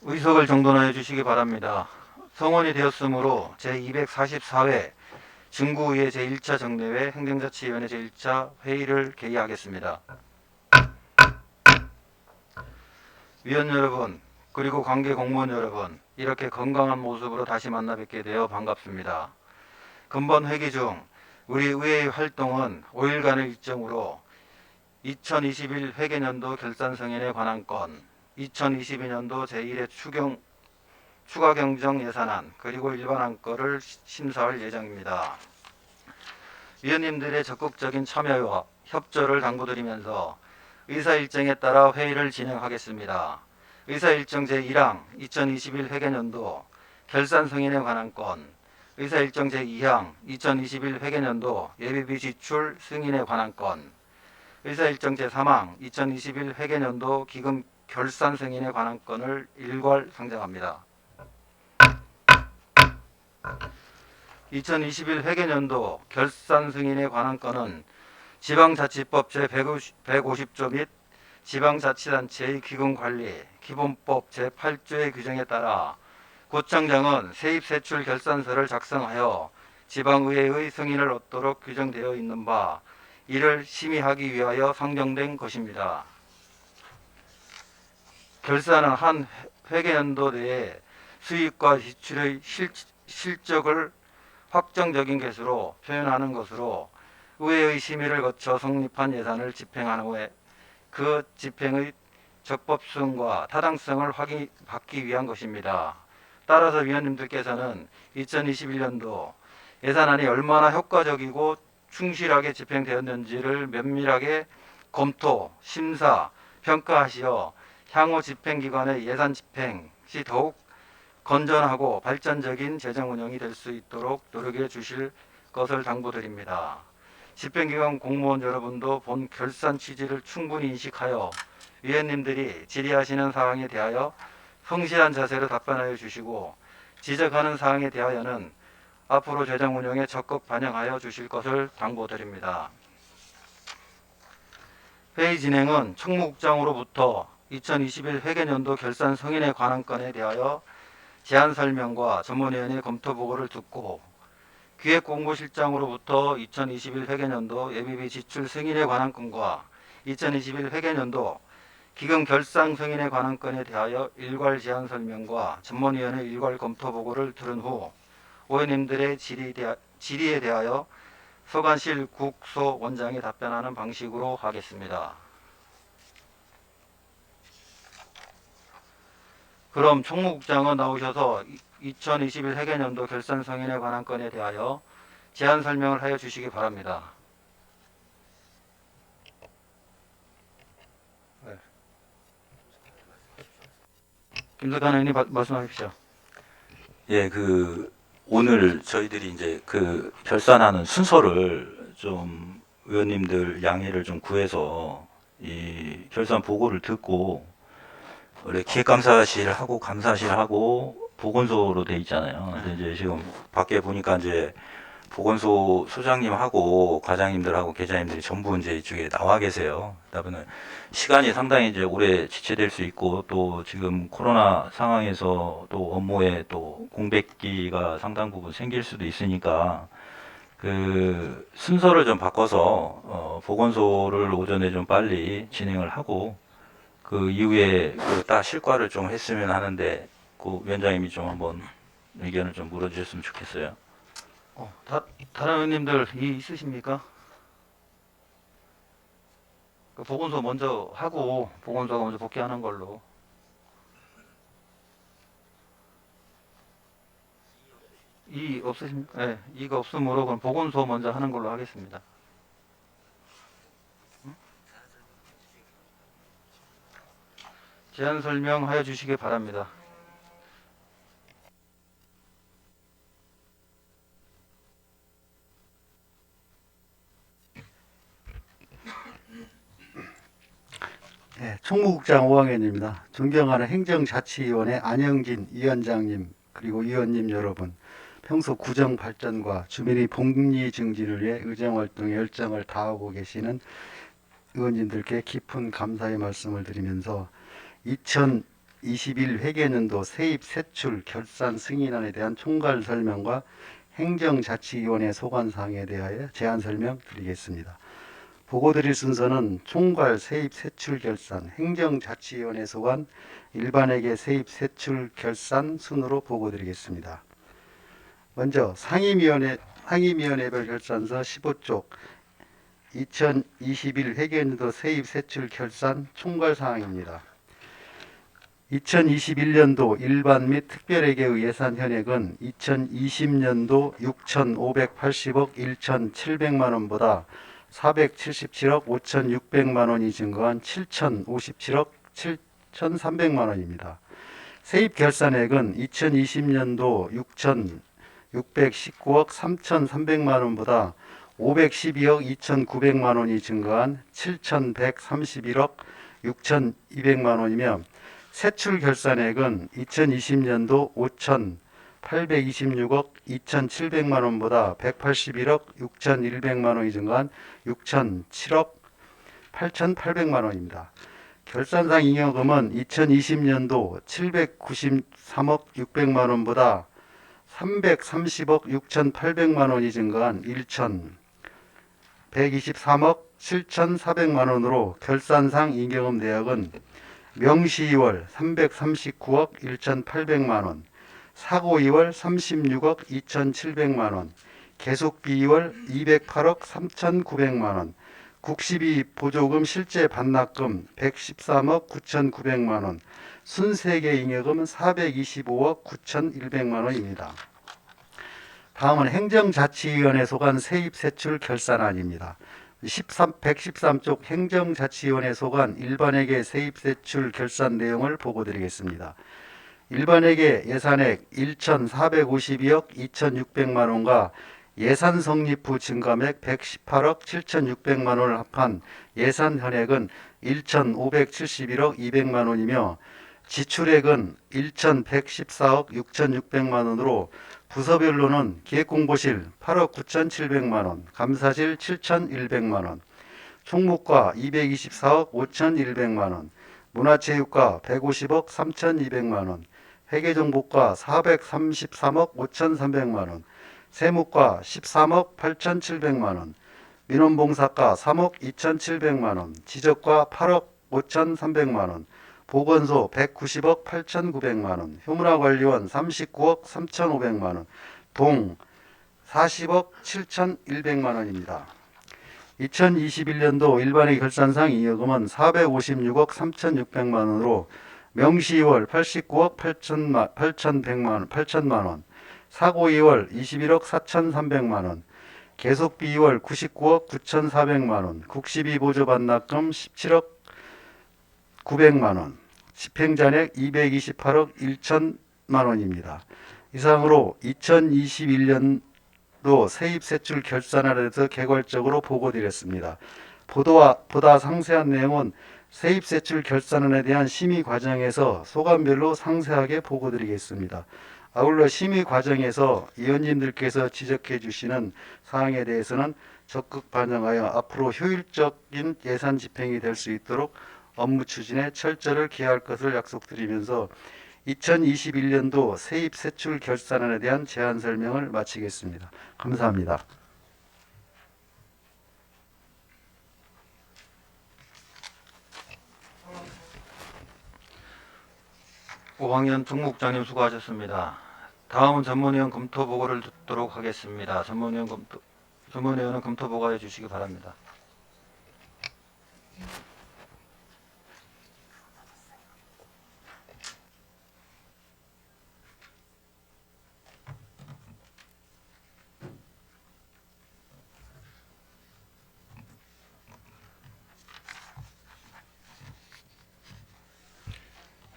의석을 정돈하여 주시기 바랍니다. 성원이 되었으므로 제244회 중구의회 제1차 정례회 행정자치위원회 제1차 회의를 개의하겠습니다. 위원 여러분, 그리고 관계 공무원 여러분, 이렇게 건강한 모습으로 다시 만나 뵙게 되어 반갑습니다. 근본 회기 중 우리 의회의 활동은 5일간의 일정으로 2021 회계년도 결산 승인에 관한 건, 2022년도 제1회 추가 경정 예산안 그리고 일반 안건을 심사할 예정입니다. 위원님들의 적극적인 참여와 협조를 당부드리면서 의사일정에 따라 회의를 진행하겠습니다. 의사일정 제1항 2021 회계년도 결산 승인에 관한 건, 의사일정 제2항 2021 회계년도 예비비 지출 승인에 관한 건, 의사일정 제3항 2021 회계년도 기금 결산 승인에 관한 건을 일괄 상정합니다. 2021 회계년도 결산 승인에 관한 건은 지방자치법 제150조 및 지방자치단체의 기금관리 기본법 제8조의 규정에 따라 구청장은 세입세출 결산서를 작성하여 지방의회의 승인을 얻도록 규정되어 있는 바, 이를 심의하기 위하여 상정된 것입니다. 결산은 한 회계연도 내에 수입과 지출의 실적을 확정적인 것으로 표현하는 것으로 의회의 심의를 거쳐 성립한 예산을 집행한 후에 그 집행의 적법성과 타당성을 확인받기 위한 것입니다. 따라서 위원님들께서는 2021년도 예산안이 얼마나 효과적이고 충실하게 집행되었는지를 면밀하게 검토, 심사, 평가하시어 향후 집행기관의 예산 집행 시 더욱 건전하고 발전적인 재정 운영이 될 수 있도록 노력해 주실 것을 당부드립니다. 집행기관 공무원 여러분도 본 결산 취지를 충분히 인식하여 위원님들이 질의하시는 사항에 대하여 성실한 자세로 답변하여 주시고, 지적하는 사항에 대하여는 앞으로 재정 운영에 적극 반영하여 주실 것을 당부드립니다. 회의 진행은 총무국장으로부터 2021 회계년도 결산 승인에 관한 건에 대하여 제안 설명과 전문위원회 검토 보고를 듣고, 기획공보실장으로부터 2021 회계년도 예비비 지출 승인에 관한 건과 2021 회계년도 기금 결산 승인에 관한 건에 대하여 일괄 제안 설명과 전문위원회 일괄 검토 보고를 들은 후 의원님들의 질의에 대하여 서관실 국소원장이 답변하는 방식으로 하겠습니다. 그럼 총무국장은 나오셔서 2021 회계년도 결산 승인에 관한 건에 대하여 제안 설명을 하여 주시기 바랍니다. 네. 김석환 의원님 말씀하십시오. 예, 오늘 저희들이 이제 결산하는 순서를 좀 의원님들 양해를 좀 구해서 이 결산 보고를 듣고, 원래 기획감사실하고 감사실하고 보건소로 돼 있잖아요. 근데 이제 지금 밖에 보니까 이제 보건소 소장님하고 과장님들하고 계장님들이 전부 이제 이쪽에 나와 계세요. 그러다 보면 시간이 상당히 이제 오래 지체될 수 있고, 또 지금 코로나 상황에서 또 업무에 또 공백기가 상당 부분 생길 수도 있으니까 그 순서를 좀 바꿔서 보건소를 오전에 좀 빨리 진행을 하고, 그 이후에 딱 실과를 좀 했으면 하는데, 그 위원장님이 좀 한번 의견을 좀 물어주셨으면 좋겠어요. 다른 의원님들 이의 있으십니까? 그 보건소 먼저 하고 보건소가 먼저 복귀하는 걸로. 이의 없으십니까? 네, 이의가 없으므로 그럼 보건소 먼저 하는 걸로 하겠습니다. 제안 설명하여 주시기 바랍니다. 네, 총무국장 오광현입니다. 존경하는 행정자치위원회 안영진 위원장님, 그리고 위원님 여러분, 평소 구정 발전과 주민의 복리 증진을 위해 의정활동에 열정을 다하고 계시는 의원님들께 깊은 감사의 말씀을 드리면서 2021 회계연도 세입 세출 결산 승인안에 대한 총괄 설명과 행정자치위원회 소관 사항에 대하여 제안 설명 드리겠습니다. 보고 드릴 순서는 총괄 세입 세출 결산, 행정자치위원회 소관, 일반회계 세입 세출 결산 순으로 보고 드리겠습니다. 먼저 상임위원회별 결산서 15쪽 2021 회계연도 세입 세출 결산 총괄 사항입니다. 2021년도 일반 및 특별회계의 예산 현액은 2020년도 6,580억 1,700만 원보다 477억 5,600만 원이 증가한 7,057억 7,300만 원입니다. 세입 결산액은 2020년도 6,619억 3,300만 원보다 512억 2,900만 원이 증가한 7,131억 6,200만 원이며 세출 결산액은 2020년도 5,826억 2,700만 원보다 181억 6,100만 원이 증가한 6,007억 8,800만 원입니다. 결산상 잉여금은 2020년도 793억 600만 원보다 330억 6,800만 원이 증가한 1,123억 7,400만 원으로 결산상 잉여금 내역은 명시이월 339억 1,800만 원, 사고이월 36억 2,700만 원, 계속비이월 208억 3,900만 원, 국시비 보조금 실제 반납금 113억 9,900만 원, 순세계 잉여금은 425억 9,100만 원입니다. 다음은 행정자치위원회 소관 세입세출 결산안입니다. 113쪽 행정자치위원회 소관 일반회계 세입세출 결산 내용을 보고 드리겠습니다. 일반회계 예산액 1,452억 2,600만 원과 예산 성립 후 증감액 118억 7,600만 원을 합한 예산 현액은 1,571억 200만 원이며 지출액은 1,114억 6,600만 원으로 부서별로는 기획공보실 8억 9,700만 원, 감사실 7,100만 원, 총무과 224억 5,100만 원, 문화체육과 150억 3,200만 원, 회계정보과 433억 5,300만 원, 세무과 13억 8,700만 원, 민원봉사과 3억 2,700만 원, 지적과 8억 5,300만 원, 보건소 190억 8,900만 원, 효문화관리원 39억 3,500만 원, 동 40억 7,100만 원입니다. 2021년도 일반회계 결산상 잉여금은 456억 3,600만 원으로 명시이월 89억 8,100만 원, 사고이월 21억 4,300만 원, 계속비이월 99억 9,400만 원, 국시비 보조 반납금 17억 900만 원, 집행잔액 228억 1천만 원입니다. 이상으로 2021년도 세입세출 결산안에 대해서 개괄적으로 보고드렸습니다. 보다 상세한 내용은 세입세출 결산안에 대한 심의 과정에서 소관별로 상세하게 보고드리겠습니다. 아울러 심의 과정에서 위원님들께서 지적해 주시는 사항에 대해서는 적극 반영하여 앞으로 효율적인 예산 집행이 될 수 있도록 업무 추진에 철저를 기할 것을 약속드리면서 2021년도 세입세출 결산안에 대한 제안 설명을 마치겠습니다. 감사합니다. 5학년 총무국장님 수고하셨습니다. 다음은 전문위원 검토 보고를 듣도록 하겠습니다. 전문위원은 검토 보고해 주시기 바랍니다.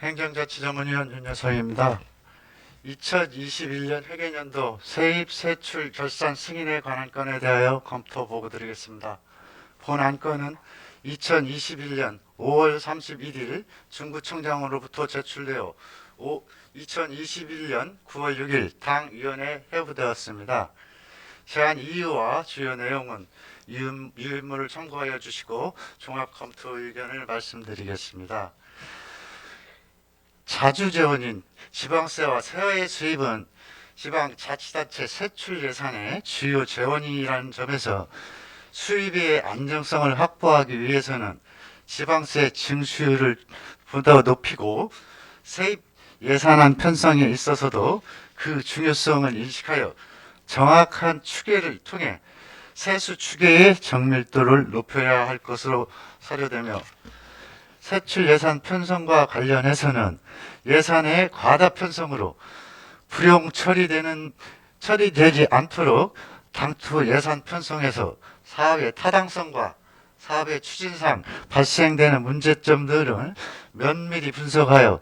행정자치전문위원 윤여성입니다. 2021년 회계연도 세입 세출 결산 승인에 관한 건에 대하여 검토 보고 드리겠습니다. 본 안건은 2021년 5월 31일 중구청장으로부터 제출되어 2021년 9월 6일 당위원회에 회부되었습니다. 제안 이유와 주요 내용은 유인물을 참고하여 주시고 종합 검토 의견을 말씀드리겠습니다. 자주 재원인 지방세와 세와의 수입은 지방자치단체 세출 예산의 주요 재원이라는 점에서 수입의 안정성을 확보하기 위해서는 지방세 징수율을 보다 높이고 세입 예산안 편성에 있어서도 그 중요성을 인식하여 정확한 추계를 통해 세수 추계의 정밀도를 높여야 할 것으로 사료되며, 세출 예산 편성과 관련해서는 예산의 과다 편성으로 불용 처리되지 않도록 당초 예산 편성에서 사업의 타당성과 사업의 추진상 발생되는 문제점들을 면밀히 분석하여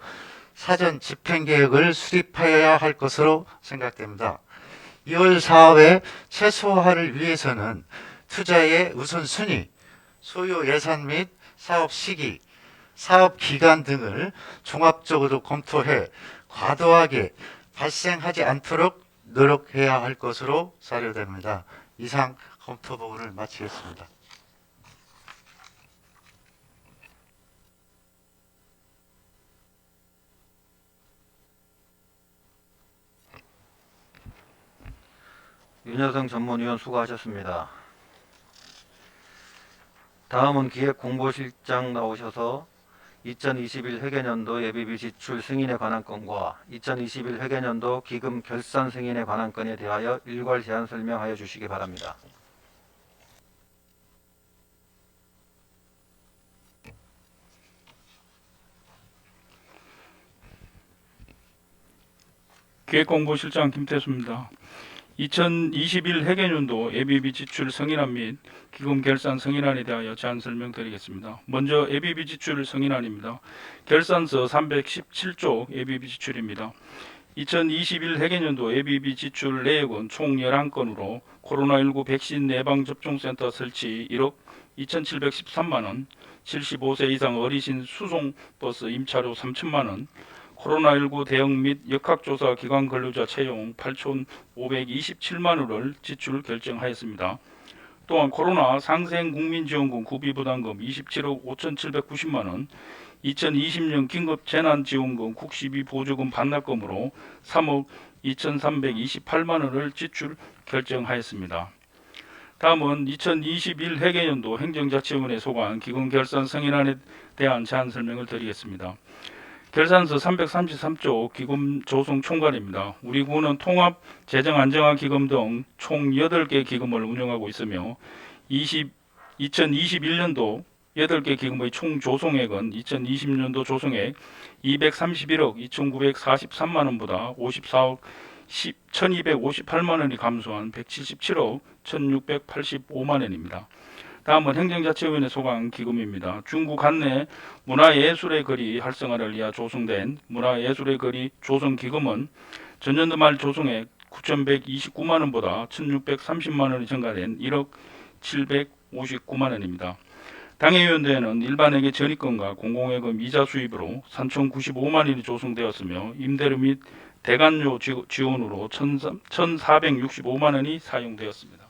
사전 집행계획을 수립하여야 할 것으로 생각됩니다. 2월 사업의 최소화를 위해서는 투자의 우선순위, 소요 예산 및 사업 시기, 사업 기간 등을 종합적으로 검토해 과도하게 발생하지 않도록 노력해야 할 것으로 사료됩니다. 이상 검토 부분을 마치겠습니다. 윤여성 전문위원 수고하셨습니다. 다음은 기획공보실장 나오셔서 2021 회계년도 예비비 지출 승인에 관한 건과 2021 회계년도 기금 결산 승인에 관한 건에 대하여 일괄 제안 설명하여 주시기 바랍니다. 기획공보실장 김태수입니다. 2021 회계년도 예비비 지출 승인안 및 기금 결산 승인안에 대하여 제안 설명드리겠습니다. 먼저 예비비 지출 승인안입니다. 결산서 317조 예비비 지출입니다. 2021 회계년도 예비비 지출 내역은 총 11건으로 코로나19 백신 예방접종센터 설치 1억 2,713만원, 75세 이상 어르신 수송버스 임차료 3천만원, 코로나19 대응 및 역학조사 기관 근로자 채용 8,527만 원을 지출 결정하였습니다. 또한 코로나 상생국민지원금 구비부담금 27억 5,790만 원, 2020년 긴급재난지원금 국시비 보조금 반납금으로 3억 2,328만 원을 지출 결정하였습니다. 다음은 2021 회계연도 행정자치위원회 소관 기금 결산 승인안에 대한 제안 설명을 드리겠습니다. 결산서 333조 기금 조성 총괄입니다. 우리 군은 통합 재정 안정화 기금 등 총 8개 기금을 운영하고 있으며 2021년도 8개 기금의 총 조성액은 2020년도 조성액 231억 2,943만 원보다 54억 1,258만 원이 감소한 177억 1,685만 원입니다. 다음은 행정자치위원회 소관 기금입니다. 중구 관내 문화예술의 거리 활성화를 위해 조성된 문화예술의 거리 조성 기금은 전년도 말 조성액 9,129만 원보다 1,630만 원이 증가된 1억 759만 원입니다. 당해위원회는 일반회계 전입금과 공공예금 이자 수입으로 3,095만 원이 조성되었으며 임대료 및 대관료 지원으로 1,465만 원이 사용되었습니다.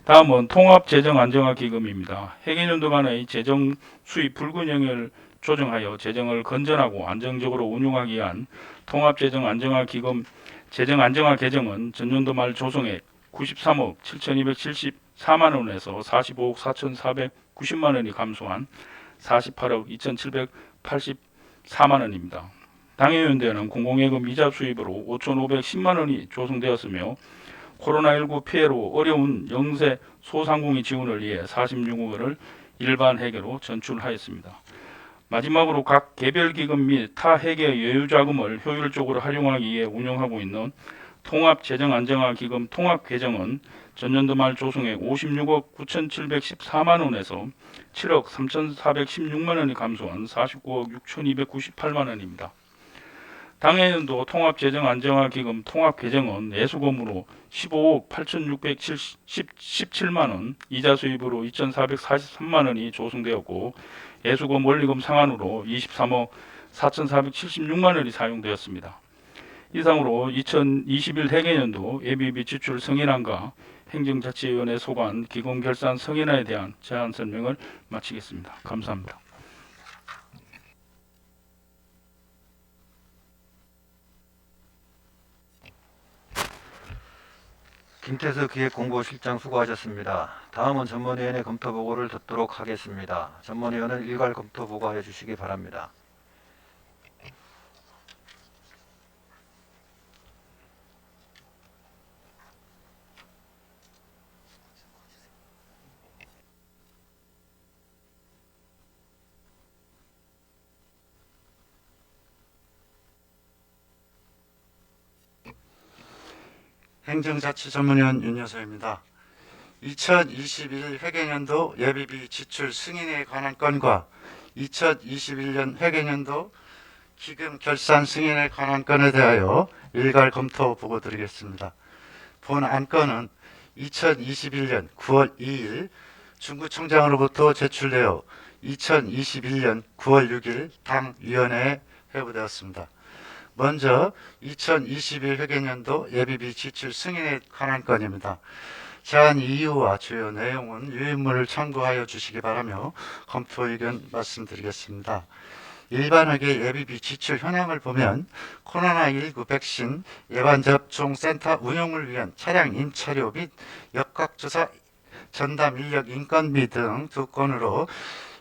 다음은 통합재정안정화기금입니다. 회계연도간의 재정 수입 불균형을 조정하여 재정을 건전하고 안정적으로 운용하기 위한 통합재정안정화기금 재정안정화 계정은 전년도 말 조성액 93억 7,274만 원에서 45억 4,490만 원이 감소한 48억 2,784만 원입니다. 당해연대는 공공예금 이자 수입으로 5,510만 원이 조성되었으며 코로나19 피해로 어려운 영세 소상공인 지원을 위해 46억 원을 일반 회계로 전출하였습니다. 마지막으로 각 개별기금 및 타 회계 여유자금을 효율적으로 활용하기 위해 운영하고 있는 통합재정안정화기금 통합계정은 전년도 말 조성액 56억 9,714만 원에서 7억 3,416만 원이 감소한 49억 6,298만 원입니다. 당해연도 통합재정안정화기금 통합계정은 예수금으로 15억 8,617만 원, 이자 수입으로 2,443만 원이 조성되었고 예수금 원리금 상환으로 23억 4,476만 원이 사용되었습니다. 이상으로 2021 회계연도 예비비 지출 승인안과 행정자치위원회 소관 기금 결산 승인안에 대한 제안 설명을 마치겠습니다. 감사합니다. 김태수 기획공보실장 수고하셨습니다. 다음은 전문위원회 검토 보고를 듣도록 하겠습니다. 전문위원은 일괄 검토 보고하여 주시기 바랍니다. 행정자치전문위원 윤여서입니다. 2021 회계년도 예비비 지출 승인에 관한 건과 2021년 회계년도 기금 결산 승인에 관한 건에 대하여 일괄 검토 보고 드리겠습니다. 본 안건은 2021년 9월 2일 중구청장으로부터 제출되어 2021년 9월 6일 당 위원회에 회부되었습니다. 먼저 2021 회계년도 예비비 지출 승인에 관한 건입니다. 제안 이유와 주요 내용은 유인물을 참고하여 주시기 바라며 검토 의견 말씀드리겠습니다. 일반회계 예비비 지출 현황을 보면 코로나19 백신 예방접종센터 운영을 위한 차량 임차료 및 역학조사 전담 인력 인건비 등 두 건으로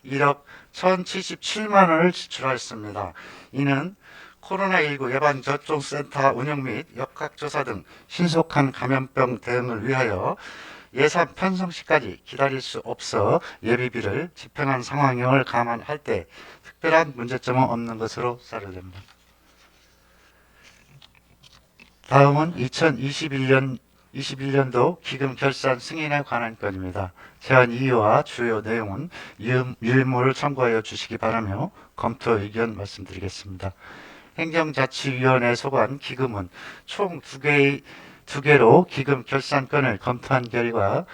1억 1,077만 원을 지출하였습니다. 이는 코로나19 예방접종센터 운영 및 역학조사 등 신속한 감염병 대응을 위하여 예산 편성 시까지 기다릴 수 없어 예비비를 집행한 상황을 감안할 때 특별한 문제점은 없는 것으로 사료됩니다. 다음은 2021년도 기금 결산 승인에 관한 건입니다. 제안 이유와 주요 내용은 유인물을 참고하여 주시기 바라며 검토 의견 말씀드리겠습니다. 행정자치위원회 소관 기금은 총 2개로 기금 결산건을 검토한 결과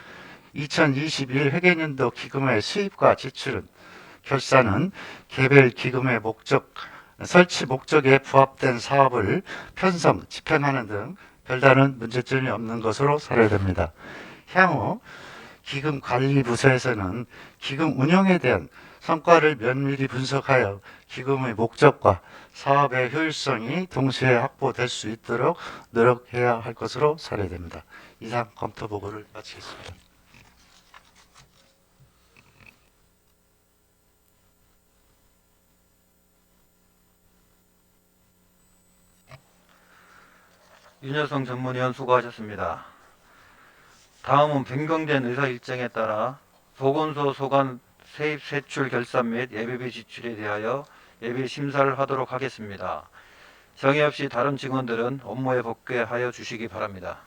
2021 회계년도 기금의 수입과 지출은 결산은 개별 기금의 설치 목적에 부합된 사업을 편성, 집행하는 등 별다른 문제점이 없는 것으로 사료됩니다. 향후 기금관리부서에서는 기금 운영에 대한 성과를 면밀히 분석하여 기금의 목적과 사업의 효율성이 동시에 확보될 수 있도록 노력해야 할 것으로 사료됩니다. 이상 검토 보고를 마치겠습니다. 윤여성 전문위원 수고하셨습니다. 다음은 변경된 의사 일정에 따라 보건소 소관 세입 세출 결산 및 예비비 지출에 대하여 예비 심사를 하도록 하겠습니다. 정의 없이 다른 직원들은 업무에 복귀하여 주시기 바랍니다.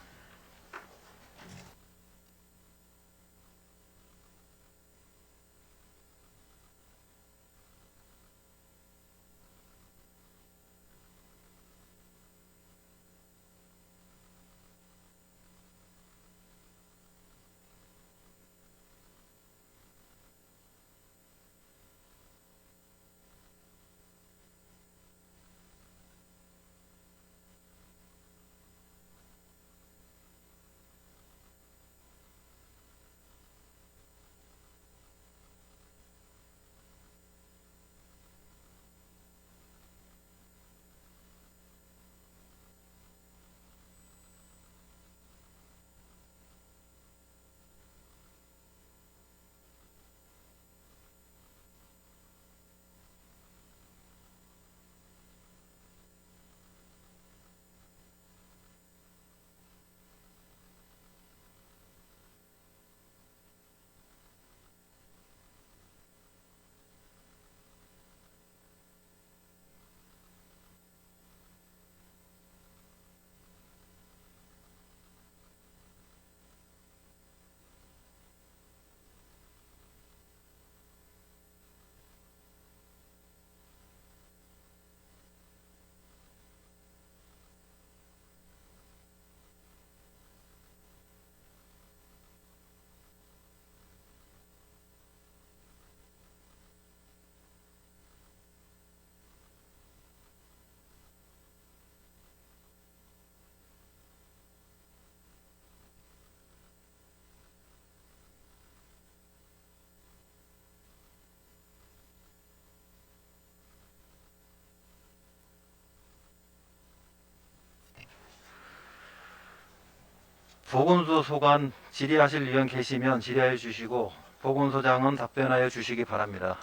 보건소 소관 질의하실 의원 계시면 질의하여 주시고 보건소장은 답변하여 주시기 바랍니다.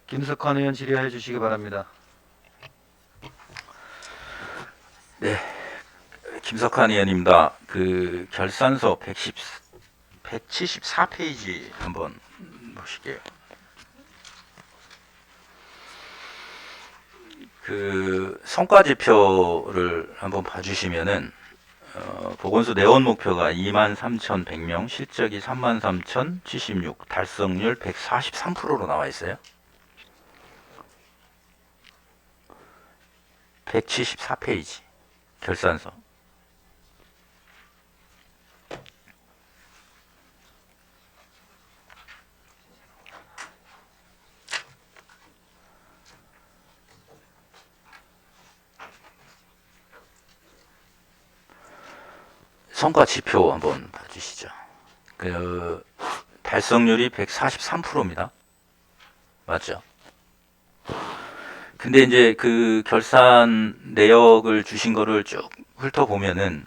김석환 의원 질의하여 주시기 바랍니다. 김석환 의원입니다. 그 결산서 174페이지 한번 보시게요. 그 성과지표를 한번 봐주시면은 보건소 내원 목표가 23,100명, 실적이 33,076, 달성률 143%로 나와 있어요. 174페이지 결산서. 성과 지표 한번 봐주시죠. 그 달성률이 143%입니다. 맞죠? 근데 이제 그 결산 내역을 주신 거를 쭉 훑어보면은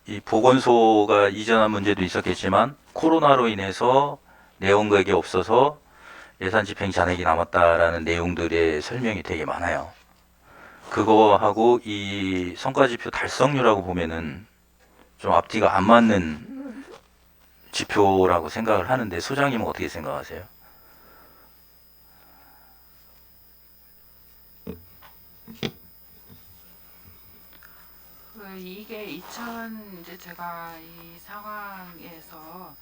이 보건소가 이전한 문제도 있었겠지만 코로나로 인해서 내원객이 없어서 예산 집행 잔액이 남았다라는 내용들의 설명이 되게 많아요. 그거하고 이 성과지표 달성률하고 보면은 좀 앞뒤가 안 맞는 지표라고 생각을 하는데 소장님은 어떻게 생각하세요? 이게 이제 제가 이 상황에서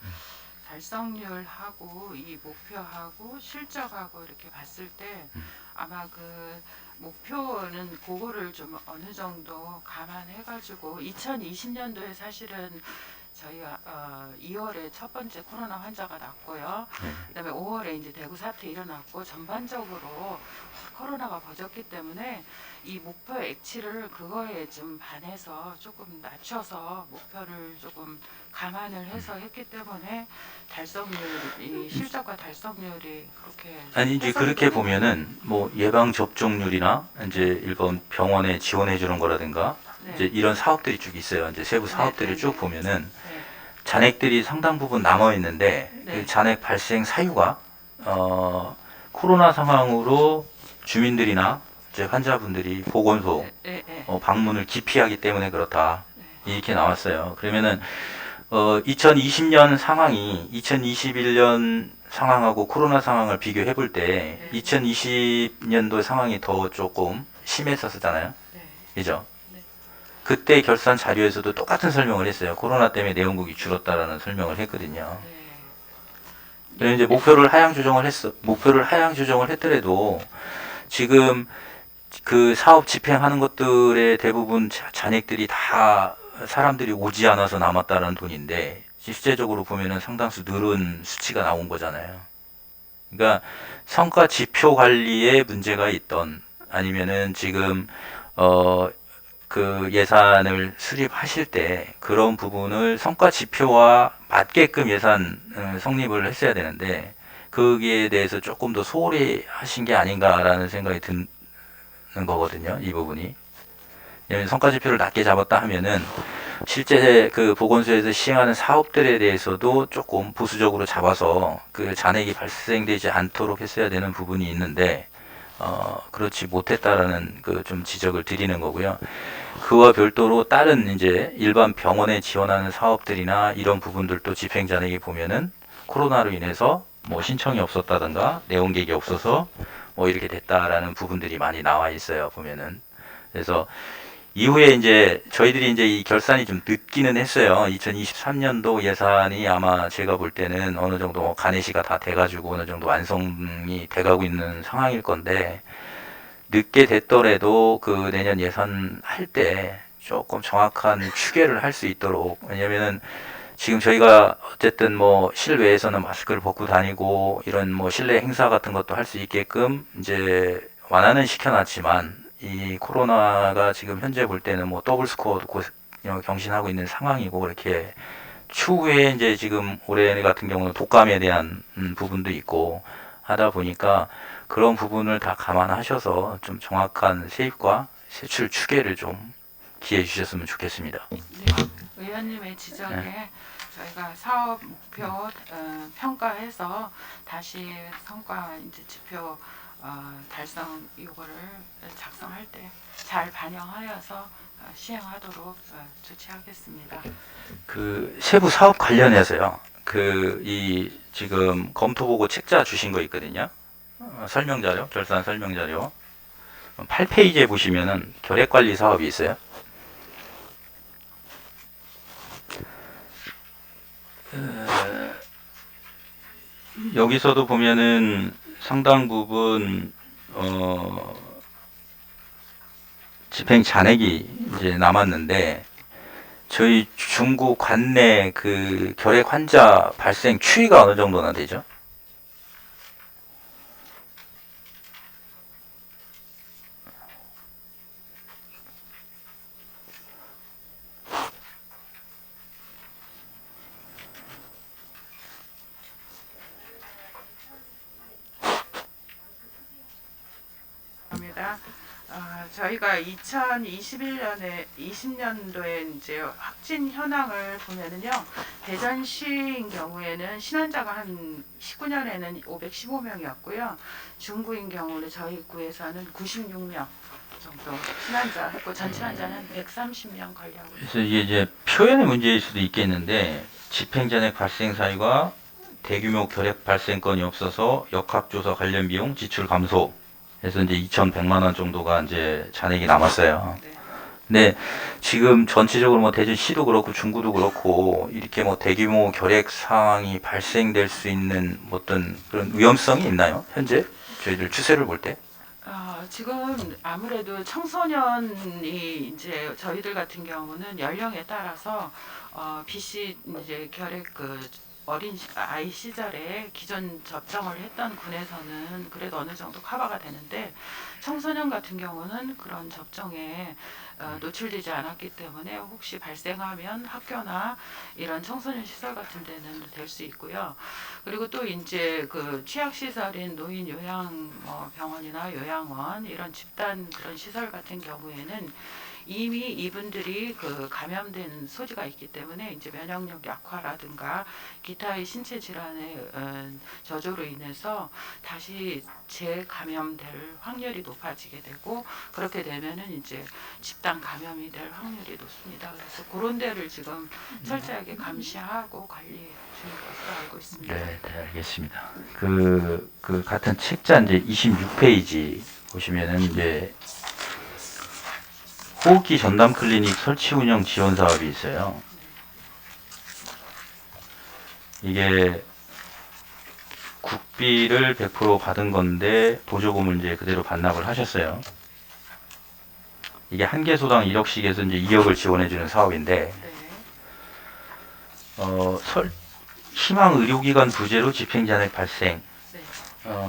달성률하고 이 목표하고 실적하고 이렇게 봤을 때 아마 그 목표는 그거를 좀 어느 정도 감안해가지고 2020년도에 사실은 저희가 2월에 첫 번째 코로나 환자가 났고요. 그다음에 5월에 이제 대구 사태 일어났고 전반적으로 코로나가 퍼졌기 때문에 이 목표 액치를 그거에 좀 반해서 조금 낮춰서 목표를 조금 감안을 해서 했기 때문에 이 실적과 달성률이 그렇게 아니 이제 그렇게 보면은 뭐 예방 접종률이나 이제 일본 병원에 지원해 주는 거라든가 네. 이제 이런 사업들이 쭉 있어요. 이제 세부 사업들을 네, 쭉 네. 보면은 네. 잔액들이 상당 부분 남아 있는데 네. 그 잔액 발생 사유가 코로나 상황으로 주민들이나 이제 환자분들이 보건소 네, 네. 방문을 기피하기 때문에 그렇다 이렇게 나왔어요. 그러면은 2020년 상황이 2021년 상황하고 코로나 상황을 비교해 볼 때 네. 2020년도 상황이 더 조금 심했었잖아요. 네. 그죠? 네. 그때 결산 자료에서도 똑같은 설명을 했어요. 코로나 때문에 내원국이 줄었다라는 설명을 했거든요. 네. 그래서 이제 목표를 하향 조정을 했더라도 지금 그 사업 집행하는 것들의 대부분 잔액들이 다 사람들이 오지 않아서 남았다는 돈인데 실제적으로 보면은 상당수 늘은 수치가 나온 거잖아요. 그러니까 성과 지표 관리에 문제가 있던 아니면은 지금 그 예산을 수립하실 때 그런 부분을 성과 지표와 맞게끔 예산 성립을 했어야 되는데 거기에 대해서 조금 더 소홀히 하신 게 아닌가라는 생각이 드는 거거든요. 이 부분이. 왜냐면 성과 지표를 낮게 잡았다 하면은 실제 그 보건소에서 시행하는 사업들에 대해서도 조금 보수적으로 잡아서 그 잔액이 발생되지 않도록 했어야 되는 부분이 있는데 그렇지 못했다라는 그 좀 지적을 드리는 거고요. 그와 별도로 다른 이제 일반 병원에 지원하는 사업들이나 이런 부분들도 집행 잔액이 보면은 코로나로 인해서 뭐 신청이 없었다든가 내원객이 없어서 뭐 이렇게 됐다라는 부분들이 많이 나와 있어요. 보면은. 그래서 이후에 이제 저희들이 이제 이 결산이 좀 늦기는 했어요. 2023년도 예산이 아마 제가 볼 때는 어느 정도 가내시가 다 돼가지고 어느 정도 완성이 돼가고 있는 상황일 건데 늦게 됐더라도 그 내년 예산 할 때 조금 정확한 추계를 할 수 있도록 왜냐면은 지금 저희가 어쨌든 뭐 실외에서는 마스크를 벗고 다니고 이런 뭐 실내 행사 같은 것도 할 수 있게끔 이제 완화는 시켜놨지만 이 코로나가 지금 현재 볼 때는 뭐 더블 스코어도 경신하고 있는 상황이고 이렇게 추후에 이제 지금 올해 같은 경우는 독감에 대한 부분도 있고 하다 보니까 그런 부분을 다 감안하셔서 좀 정확한 세입과 세출 추계를 좀 기해 주셨으면 좋겠습니다. 네, 의원님의 지적에 저희가 사업 목표 평가해서 다시 성과 이제 지표 달성 요거를 작성할 때 잘 반영하여서 시행하도록 조치하겠습니다. 그 세부 사업 관련해서요. 그 이 지금 검토보고 책자 주신 거 있거든요. 설명자료, 결산 설명자료. 8페이지에 보시면은 결액관리 사업이 있어요. 여기서도 보면은 상당 부분 집행 잔액이 이제 남았는데 저희 중구 관내 그 결핵 환자 발생 추이가 어느 정도나 되죠? 입니다. 저희가 2020년도에 이제 확진 현황을 보면은요, 대전시인 경우에는 신환자가 한 19년에는 515명이었고요, 중구인 경우는 저희 구에서는 96명 정도 신환자 했고 전체 환자는 130명 관리하고 있습니다. 그래서 이게 이제 표현의 문제일 수도 있겠는데 집행잔액 발생 사유가 대규모 결핵 발생 건이 없어서 역학조사 관련 비용 지출 감소 해서 이제 2,100만 원 정도가 이제 잔액이 남았어요. 네. 근데 지금 전체적으로 뭐 대전시도 그렇고 중구도 그렇고 이렇게 뭐 대규모 결핵 상황이 발생될 수 있는 어떤 그런 위험성이 있나요? 현재 저희들 추세를 볼 때? 지금 아무래도 청소년이 이제 저희들 같은 경우는 연령에 따라서 BC 이제 결핵 어린 아이 시절에 기존 접종을 했던 군에서는 그래도 어느 정도 커버가 되는데 청소년 같은 경우는 그런 접종에 노출되지 않았기 때문에 혹시 발생하면 학교나 이런 청소년 시설 같은 데는 될 수 있고요. 그리고 또 이제 그 취약 시설인 노인 요양 병원이나 요양원 이런 집단 그런 시설 같은 경우에는 이미 이분들이 그 감염된 소지가 있기 때문에 이제 면역력 약화라든가 기타의 신체 질환의 저조로 인해서 다시 재감염될 확률이 높아지게 되고 그렇게 되면은 이제 집단 감염이 될 확률이 높습니다. 그래서 그런 데를 지금 철저하게 감시하고 관리해 주는 것으로 알고 있습니다. 네, 알겠습니다. 그 같은 책자 이제 26페이지 보시면은 이제 호흡기 전담 클리닉 설치 운영 지원 사업이 있어요. 이게 국비를 100% 받은 건데 보조금을 이제 그대로 반납을 하셨어요. 이게 한 개소당 1억씩 해서 이제 2억을 지원해주는 사업인데, 네. 희망 의료기관 부재로 집행잔액 발생. 네.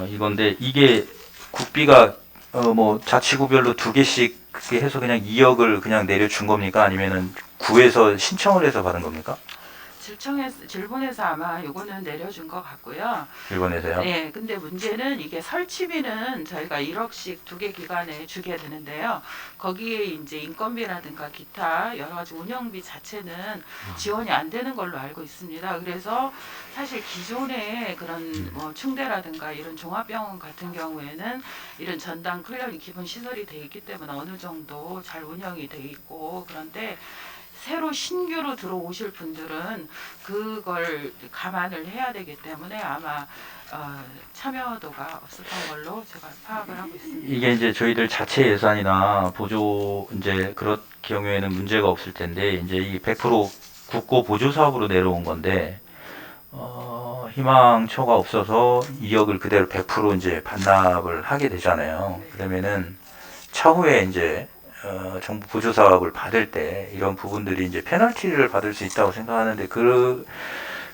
이건데 이게 국비가 뭐 자치구별로 2개씩 그렇게 해서 그냥 2억을 그냥 내려준 겁니까? 아니면은 구에서 신청을 해서 받은 겁니까? 질본에서 아마 요거는 내려준 것 같고요. 일본에서요? 네, 근데 문제는 이게 설치비는 저희가 1억씩 2개 기관에 주게 되는데요. 거기에 이제 인건비라든가 기타 여러 가지 운영비 자체는 지원이 안 되는 걸로 알고 있습니다. 그래서 사실 기존에 그런 뭐 충대라든가 이런 종합병원 같은 경우에는 이런 전담 클리닉 기본 시설이 돼 있기 때문에 어느 정도 잘 운영이 돼 있고 그런데 새로 신규로 들어오실 분들은 그걸 감안을 해야 되기 때문에 아마 참여도가 없었던 걸로 제가 파악을 하고 있습니다. 이게 이제 저희들 자체 예산이나 보조 이제 그런 경우에는 문제가 없을 텐데 이제 이 100% 국고 보조 사업으로 내려온 건데 희망처가 없어서 2억을 그대로 100% 이제 반납을 하게 되잖아요. 그러면은 차후에 이제 정부 보조 사업을 받을 때 이런 부분들이 이제 페널티를 받을 수 있다고 생각하는데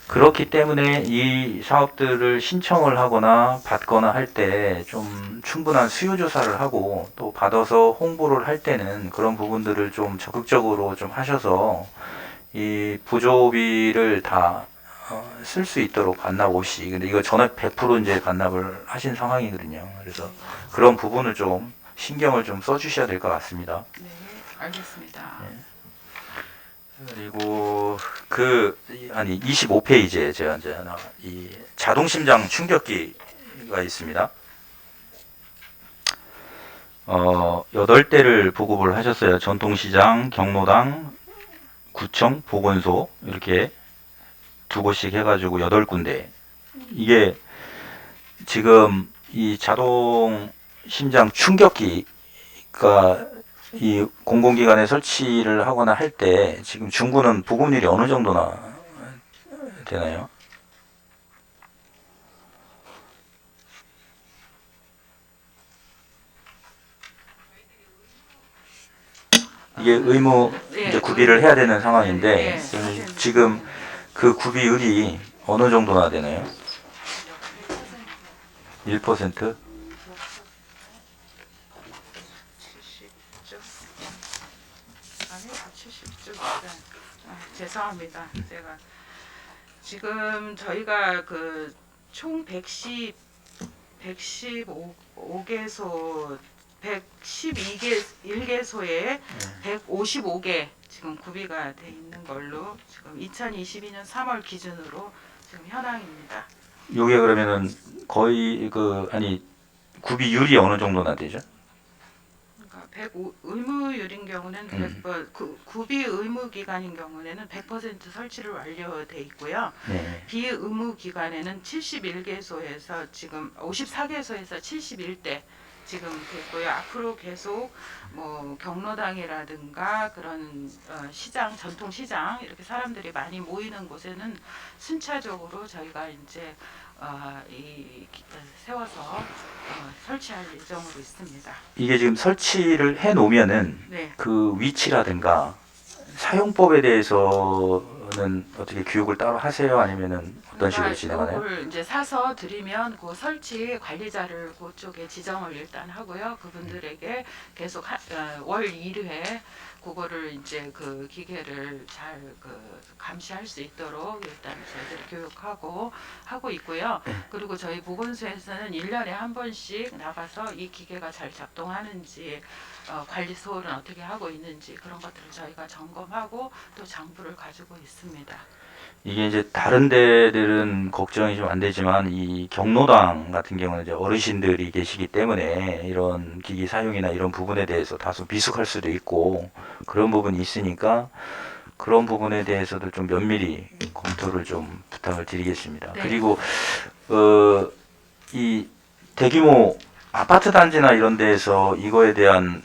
그렇기 때문에 이 사업들을 신청을 하거나 받거나 할 때 좀 충분한 수요 조사를 하고 또 받아서 홍보를 할 때는 그런 부분들을 좀 적극적으로 좀 하셔서 이 보조비를 다 쓸 수 있도록 반납 없이. 근데 이거 전액 100% 이제 반납을 하신 상황이거든요. 그래서 그런 부분을 좀 신경을 좀 써주셔야 될 것 같습니다. 네, 알겠습니다. 그리고 25페이지에 제가 이제 하나 이 자동 심장 충격기가 있습니다. 8대를 보급을 하셨어요. 전통시장, 경로당, 구청, 보건소 이렇게 2곳씩 해가지고 8군데. 이게 지금 이 자동 심장 충격기가 이 공공기관에 설치를 하거나 할 때 지금 중구는 보급률이 어느 정도나 되나요? 이게 의무 네, 이제 구비를 해야 되는 상황인데 네, 그러면 지금 그 구비율이 어느 정도나 되나요? 1%? 70점. 죄송합니다. 제가 지금 저희가 그 총 115개소 112개소에 155개 지금 구비가 돼 있는 걸로 지금 2022년 3월 기준으로 지금 현황입니다. 요게 그러면은 거의 구비율이 어느 정도나 되죠? 그러니까 의무율인 경우는 100%, 구비 의무 기간인 경우에는 100% 설치를 완료돼 있고요. 네. 비의무 기간에는 71개소에서 지금 54개소에서 71대 지금 됐고요. 앞으로 계속 뭐 경로당이라든가 그런 시장, 전통 시장 이렇게 사람들이 많이 모이는 곳에는 순차적으로 저희가 이제 세워서 설치할 예정으로 있습니다. 이게 지금 설치를 해 놓으면은 네. 그 위치라든가 사용법에 대해서는 어떻게 교육을 따로 하세요? 아니면은 어떤 식으로 진행하나요? 그걸 이제 사서 드리면 그 설치 관리자를 그쪽에 지정을 일단 하고요. 그분들에게 계속 월 1회 그거를 이제 그 기계를 잘 감시할 수 있도록 일단 저희들이 교육하고 하고 있고요. 그리고 저희 보건소에서는 1년에 한 번씩 나가서 이 기계가 잘 작동하는지 관리 소홀은 어떻게 하고 있는지 그런 것들을 저희가 점검하고 또 장부를 가지고 있습니다. 이게 이제 다른 데들은 걱정이 좀 안 되지만 이 경로당 같은 경우는 이제 어르신들이 계시기 때문에 이런 기기 사용이나 이런 부분에 대해서 다소 미숙할 수도 있고 그런 부분이 있으니까 그런 부분에 대해서도 좀 면밀히 검토를 좀 부탁을 드리겠습니다. 네. 그리고 이 대규모 아파트 단지나 이런 데에서 이거에 대한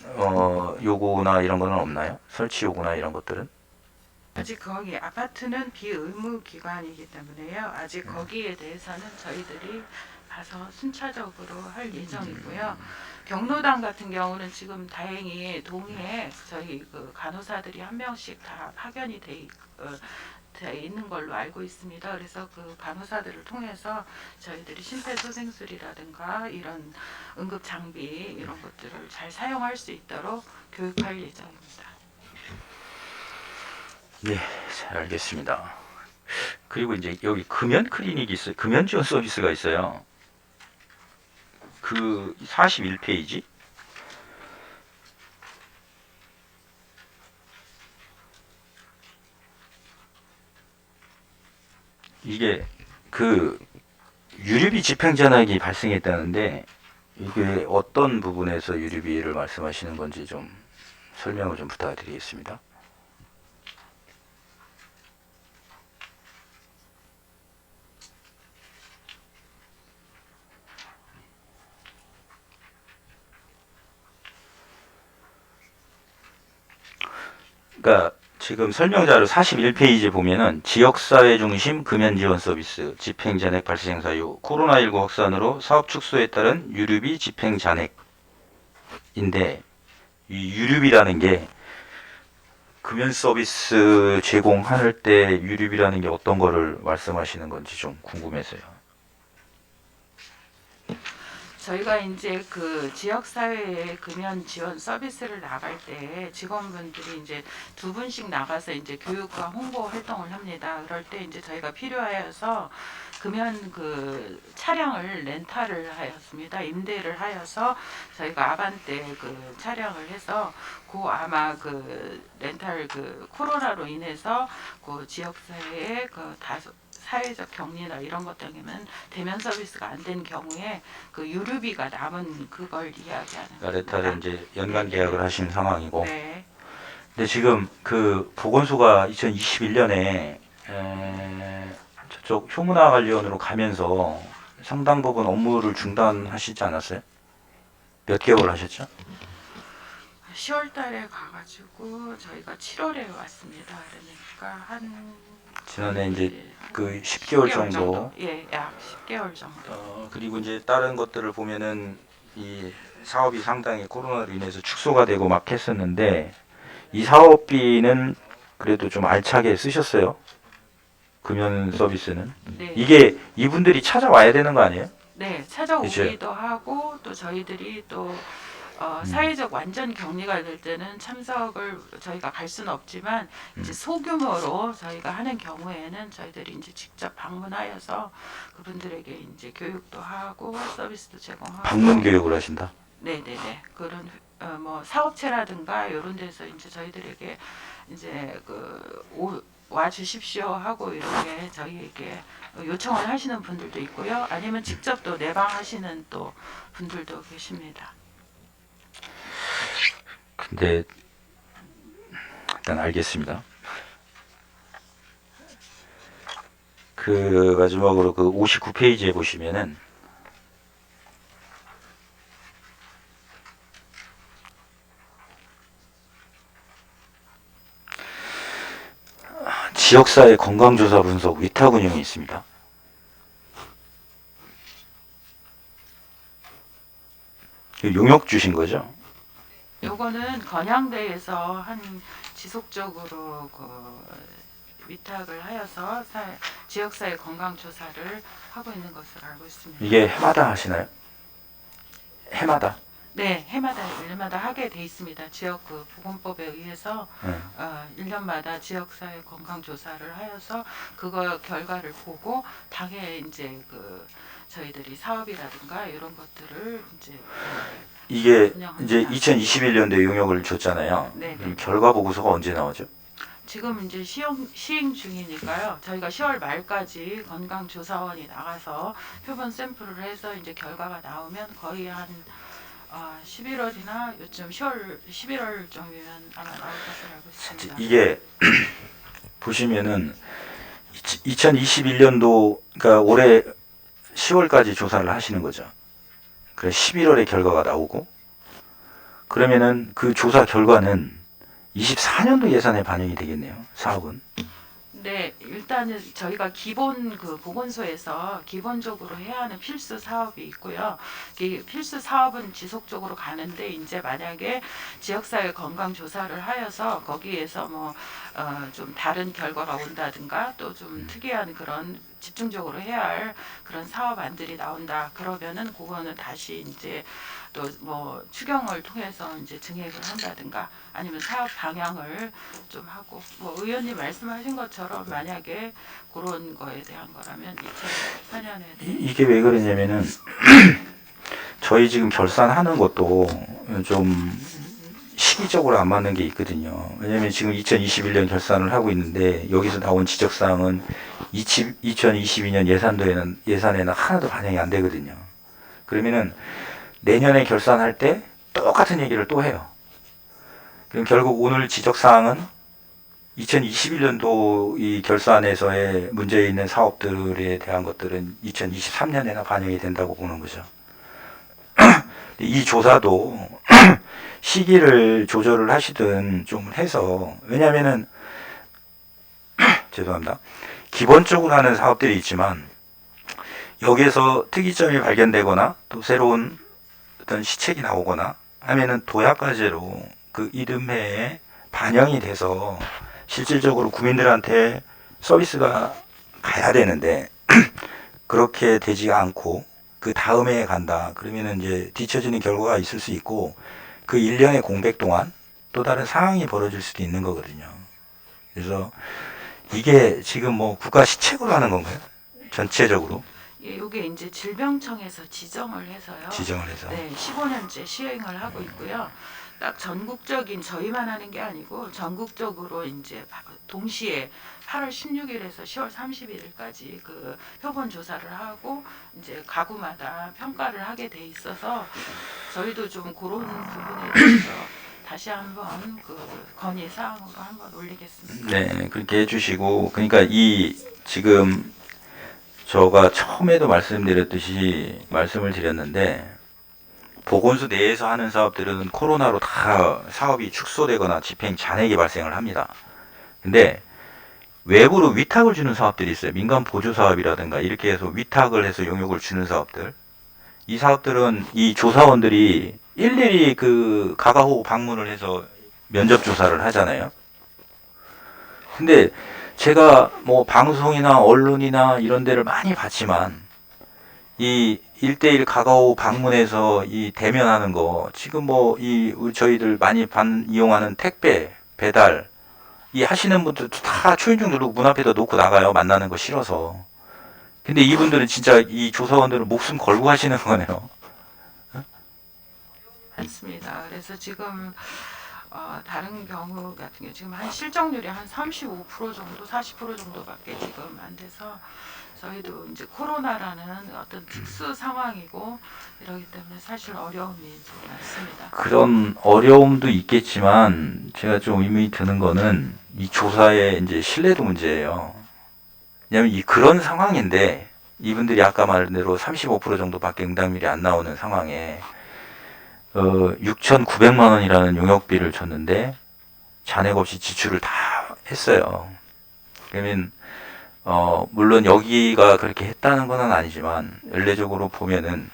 요구나 이런 거는 없나요? 설치 요구나 이런 것들은? 아직 거기 아파트는 비의무 기관이기 때문에요. 아직 거기에 대해서는 저희들이 가서 순차적으로 할 예정이고요. 경로당 같은 경우는 지금 다행히 동의에 저희 그 간호사들이 한 명씩 다 파견이 돼 있는 걸로 알고 있습니다. 그래서 그 간호사들을 통해서 저희들이 심폐소생술이라든가 이런 응급 장비 이런 것들을 잘 사용할 수 있도록 교육할 예정입니다. 네, 잘 알겠습니다. 그리고 이제 여기 금연 클리닉이 있어요. 금연 지원 서비스가 있어요. 그 41페이지. 이게 그 유류비 집행전환이 발생했다는데 이게 어떤 부분에서 유류비를 말씀하시는 건지 좀 설명을 좀 부탁드리겠습니다. 그러니까 지금 설명자료 41페이지 보면은 지역사회 중심 금연 지원 서비스 집행 잔액 발생 사유 코로나19 확산으로 사업 축소에 따른 유류비 집행 잔액인데 이 유류비라는 게 금연 서비스 제공할 때 유류비라는 게 어떤 거를 말씀하시는 건지 좀 궁금해서요. 저희가 이제 그 지역 사회에 금연 지원 서비스를 나갈 때 직원분들이 이제 2분씩 나가서 이제 교육과 홍보 활동을 합니다. 그럴 때 이제 저희가 필요하여서 금연 그 차량을 렌탈을 하였습니다. 임대를 하여서 저희가 아반떼 그 차량을 해서 그 아마 그 렌탈 그 코로나로 인해서 그 지역 사회에 그 다소 사회적 격리나 이런 것 때문에 대면 서비스가 안 된 경우에 그 유류비가 남은 그걸 이야기하는 렌탈에 겁니다. 이제 연간 계약을 하신 상황이고. 네. 근데 지금 그 보건소가 2021년에 저쪽 휴문화관리원으로 가면서 상당 부분 업무를 중단하시지 않았어요? 몇 개월 하셨죠? 10월 달에 가가지고 저희가 7월에 왔습니다. 그러니까 한 지난해 이제 그 10개월 정도. 예, 약 10개월 정도. 그리고 이제 다른 것들을 보면은 이 사업이 상당히 코로나로 인해서 축소가 되고 막 했었는데 이 사업비는 그래도 좀 알차게 쓰셨어요. 금연 서비스는. 네. 이게 이분들이 찾아와야 되는 거 아니에요? 네, 찾아오기도 하고 또 저희들이 또 사회적 완전 격리가 될 때는 참석을 저희가 갈 수는 없지만 이제 소규모로 저희가 하는 경우에는 저희들이 이제 직접 방문하여서 그분들에게 이제 교육도 하고 서비스도 제공하고 방문 교육을 하신다. 네네네 그런 뭐 사업체라든가 이런 데서 이제 저희들에게 이제 와 주십시오 하고 이렇게 저희에게 요청을 하시는 분들도 있고요. 아니면 직접 또 내방하시는 또 분들도 계십니다. 근데 일단 알겠습니다. 그 마지막으로 그 59페이지에 보시면은 지역사회 건강조사 분석 위탁 운영이 있습니다. 용역 주신 거죠? 요거는 건양대에서 한 지속적으로 그 위탁을 하여서 지역사회 건강조사를 하고 있는 것으로 알고 있습니다. 이게 해마다 하시나요? 해마다? 네, 해마다 일마다 하게 돼 있습니다. 지역 그 보건법에 의해서 네. 1년마다 지역사회 건강조사를 하여서 그거 결과를 보고 당해 이제 그 저희들이 사업이라든가 이런 것들을 이제 이게 운영합니다. 이제 2021년도에 용역을 줬잖아요. 네, 그럼 결과 보고서가 언제 나오죠? 지금 이제 시행 중이니까요. 저희가 10월 말까지 건강조사원이 나가서 표본 샘플을 해서 이제 결과가 나오면 거의 한 11월이나 요즘 11월 정도면 아마 나올 것으로 알고 있습니다. 이게 보시면은 2021년도 그러니까 올해 10월까지 조사를 하시는 거죠. 그래 11월에 결과가 나오고 그러면은 그 조사 결과는 24년도 예산에 반영이 되겠네요. 사업은. 네, 일단은 저희가 기본 그 보건소에서 기본적으로 해야 하는 필수 사업이 있고요. 이 필수 사업은 지속적으로 가는데 이제 만약에 지역사회 건강 조사를 하여서 거기에서 뭐 좀 다른 결과가 온다든가 또 좀 특이한 그런 집중적으로 해야 할 그런 사업안들이 나온다. 그러면은 그거는 다시 이제 또 뭐 추경을 통해서 이제 증액을 한다든가 아니면 사업 방향을 좀 하고 뭐 의원님 말씀하신 것처럼 만약에 그런 거에 대한 거라면 2014년에 이게 왜 그러냐면은 저희 지금 결산하는 것도 좀 시기적으로 안 맞는 게 있거든요. 왜냐면 지금 2021년 결산을 하고 있는데 여기서 나온 지적사항은 2022년 예산에는 하나도 반영이 안 되거든요. 그러면은 내년에 결산할 때 똑같은 얘기를 또 해요. 그럼 결국 오늘 지적사항은 2021년도 이 결산에서의 문제 있는 사업들에 대한 것들은 2023년에나 반영이 된다고 보는 거죠. 이 조사도 시기를 조절을 하시든 좀 해서 왜냐면은 죄송합니다. 기본적으로 하는 사업들이 있지만 여기에서 특이점이 발견되거나 또 새로운 어떤 시책이 나오거나 하면은 도약과제로 그 이듬해에 반영이 돼서 실질적으로 국민들한테 서비스가 가야 되는데 그렇게 되지가 않고 그 다음에 간다. 그러면은 이제 뒤처지는 결과가 있을 수 있고 그 1년의 공백 동안 또 다른 상황이 벌어질 수도 있는 거거든요. 그래서 이게 지금 뭐 국가 시책으로 하는 건가요? 전체적으로 예, 요게 이제 질병청에서 지정을 해서요. 지정을 해서. 네, 15년째 시행을 하고 있고요. 딱 전국적인 저희만 하는 게 아니고 전국적으로 이제 동시에 8월 16일에서 10월 31일까지 그 표본 조사를 하고 이제 가구마다 평가를 하게 돼 있어서 저희도 좀 그런 부분에 대해서 다시 한번 그 건의 사항으로 한번 올리겠습니다. 네, 그렇게 해주시고, 그러니까 이 지금 저가 처음에도 말씀드렸듯이 말씀을 드렸는데, 보건소 내에서 하는 사업들은 코로나로 다 사업이 축소되거나 집행 잔액이 발생을 합니다. 근데 외부로 위탁을 주는 사업들이 있어요. 민간 보조 사업이라든가 이렇게 해서 위탁을 해서 용역을 주는 사업들. 이 사업들은 이 조사원들이 일일이 그 가가호 방문을 해서 면접 조사를 하잖아요. 근데 제가 뭐 방송이나 언론이나 이런 데를 많이 봤지만 이 1대1 가가오 방문해서 이 대면하는 거 지금 뭐 이 저희들 많이 이용하는 택배 배달 이 하시는 분들도 다 초인종 누르고 문 앞에다 놓고 나가요. 만나는 거 싫어서. 근데 이분들은 진짜 이 조사원들은 목숨 걸고 하시는 거네요. 맞습니다. 그래서 지금 다른 경우 같은 경우 지금 한 실적률이 한 35% 정도, 40% 정도밖에 지금 안 돼서 저희도 이제 코로나라는 어떤 특수 상황이고 이러기 때문에 사실 어려움이 좀 많습니다. 그런 어려움도 있겠지만 제가 좀 의문이 드는 거는 이 조사의 이제 신뢰도 문제예요. 왜냐하면 이 그런 상황인데 이분들이 아까 말한 대로 35% 정도밖에 응답률이 안 나오는 상황에 6,900만 원이라는 용역비를 줬는데 잔액 없이 지출을 다 했어요. 그러면 물론 여기가 그렇게 했다는 건 아니지만 연례적으로 보면은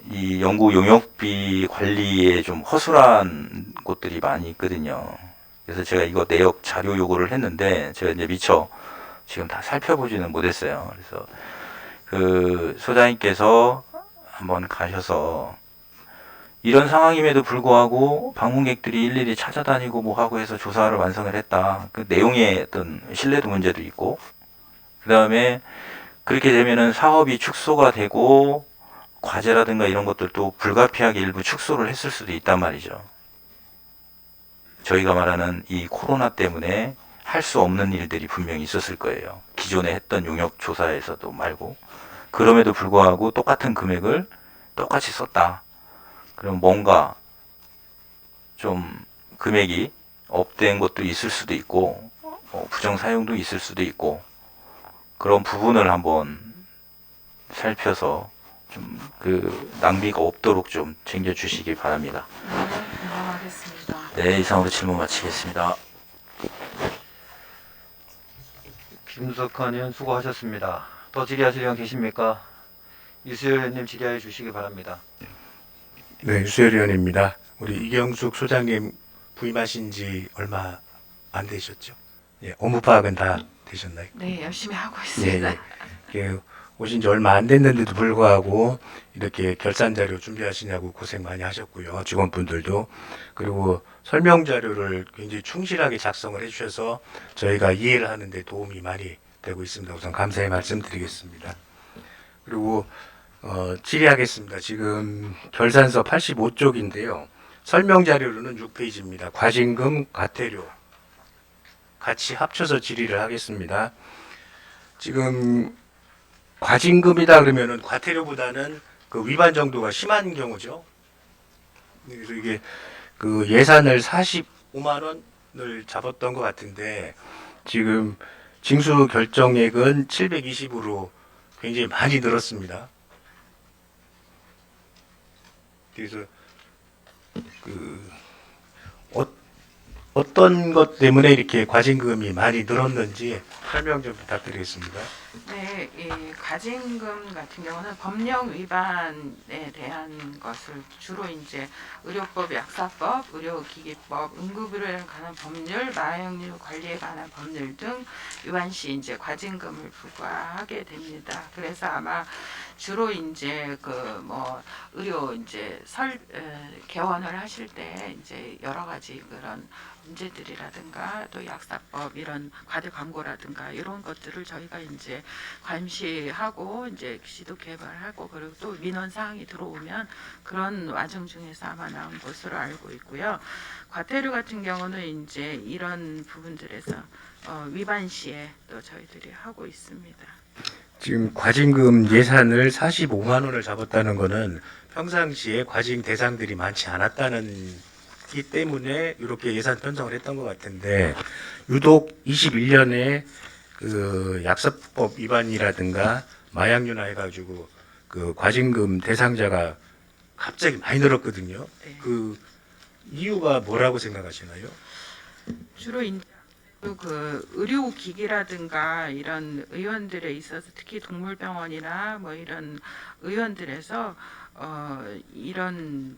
이 연구 용역비 관리에 좀 허술한 곳들이 많이 있거든요. 그래서 제가 이거 내역 자료 요구를 했는데 제가 이제 미처 지금 다 살펴보지는 못했어요. 그래서 그 소장님께서 한번 가셔서 이런 상황임에도 불구하고 방문객들이 일일이 찾아다니고 뭐 하고 해서 조사를 완성을 했다. 그 내용의 어떤 신뢰도 문제도 있고, 그 다음에 그렇게 되면은 사업이 축소가 되고 과제라든가 이런 것들도 불가피하게 일부 축소를 했을 수도 있단 말이죠. 저희가 말하는 이 코로나 때문에 할 수 없는 일들이 분명히 있었을 거예요. 기존에 했던 용역 조사에서도 말고. 그럼에도 불구하고 똑같은 금액을 똑같이 썼다. 그럼 뭔가 좀 금액이 업된 것도 있을 수도 있고 부정 사용도 있을 수도 있고 그런 부분을 한번 살펴서 좀 그 낭비가 없도록 좀 챙겨 주시기 바랍니다. 네, 감사하겠습니다. 네, 이상으로 질문 마치겠습니다. 김석환 의원 수고하셨습니다. 더 질의하실 의원 계십니까? 이수열 의원님 질의해 주시기 바랍니다. 네, 유수열 의원입니다. 우리 이경숙 소장님 부임하신 지 얼마 안 되셨죠? 예, 업무 파악은 다 되셨나요? 네, 열심히 하고 예, 있습니다. 예. 그 오신 지 얼마 안 됐는데도 불구하고 이렇게 결산 자료 준비하시냐고 고생 많이 하셨고요. 직원분들도. 그리고 설명 자료를 굉장히 충실하게 작성을 해주셔서 저희가 이해를 하는데 도움이 많이 되고 있습니다. 우선 감사의 말씀드리겠습니다. 그리고 질의하겠습니다. 지금 결산서 85쪽인데요. 설명 자료로는 6페이지입니다. 과징금, 과태료 같이 합쳐서 질의를 하겠습니다. 지금 과징금이다 그러면은 과태료보다는 그 위반 정도가 심한 경우죠. 그래서 이게 그 예산을 45만 원을 잡았던 것 같은데 지금 징수 결정액은 720으로 굉장히 많이 늘었습니다. 그래서 그 어떤 것 때문에 이렇게 과징금이 많이 늘었는지 설명 좀 부탁드리겠습니다. 네, 이 과징금 같은 경우는 법령 위반에 대한 것을 주로 이제 의료법, 약사법, 의료기기법, 응급의료에 관한 법률, 마약류 관리에 관한 법률 등 위반 시 이제 과징금을 부과하게 됩니다. 그래서 아마 주로 이제 그 뭐 의료 이제 개원을 하실 때 이제 여러 가지 그런 문제들이라든가 또 약사법 이런 과대 광고라든가 이런 것들을 저희가 이제 감시하고 이제 지도 개발하고 그리고 또 민원 사항이 들어오면 그런 와중 중에서 아마 나온 것으로 알고 있고요. 과태료 같은 경우는 이제 이런 부분들에서 위반 시에 또 저희들이 하고 있습니다. 지금 과징금 예산을 45만 원을 잡았다는 거는 평상시에 과징 대상들이 많지 않았다는 기 때문에 이렇게 예산 편성을 했던 것 같은데 유독 21년에 그 약사법 위반이라든가 마약류나 해가지고 그 과징금 대상자가 갑자기 많이 늘었거든요. 네. 그 이유가 뭐라고 생각하시나요? 주로 이제 그 의료기기라든가 이런 의원들에 있어서 특히 동물병원이나 뭐 이런 의원들에서 이런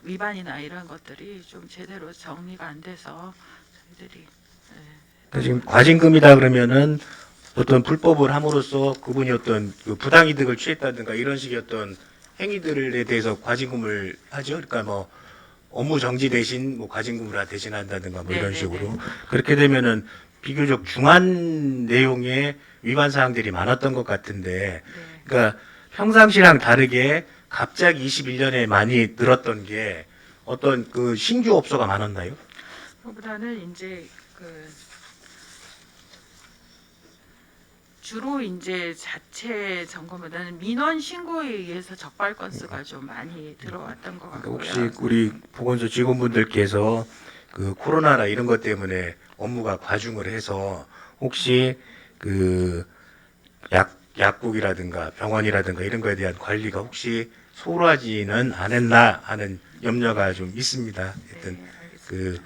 위반이나 이런 것들이 좀 제대로 정리가 안 돼서 저희들이 그러니까 지금 과징금이다 그러면은 어떤 불법을 함으로써 그분이 어떤 그 부당이득을 취했다든가 이런 식의 어떤 행위들에 대해서 과징금을 하죠. 그러니까 뭐 업무 정지 대신 뭐 과징금을 대신한다든가 뭐 이런 네네네. 식으로 그렇게 되면은 비교적 중한 내용의 위반 사항들이 많았던 것 같은데, 네. 그러니까 평상시랑 다르게 갑자기 21년에 많이 늘었던 게 어떤 그 신규 업소가 많았나요? 그보다는 이제 그 주로 이제 자체 점검보다는 민원 신고에 의해서 적발 건수가 좀 많이 들어왔던 것 그러니까 같고요. 혹시 우리 보건소 직원분들께서 그 코로나나 이런 것 때문에 업무가 과중을 해서 혹시 그 약국이라든가 병원이라든가 이런 거에 대한 관리가 혹시 소홀하지는 않았나 하는 염려가 좀 있습니다. 하여튼 네, 알겠습니다. 그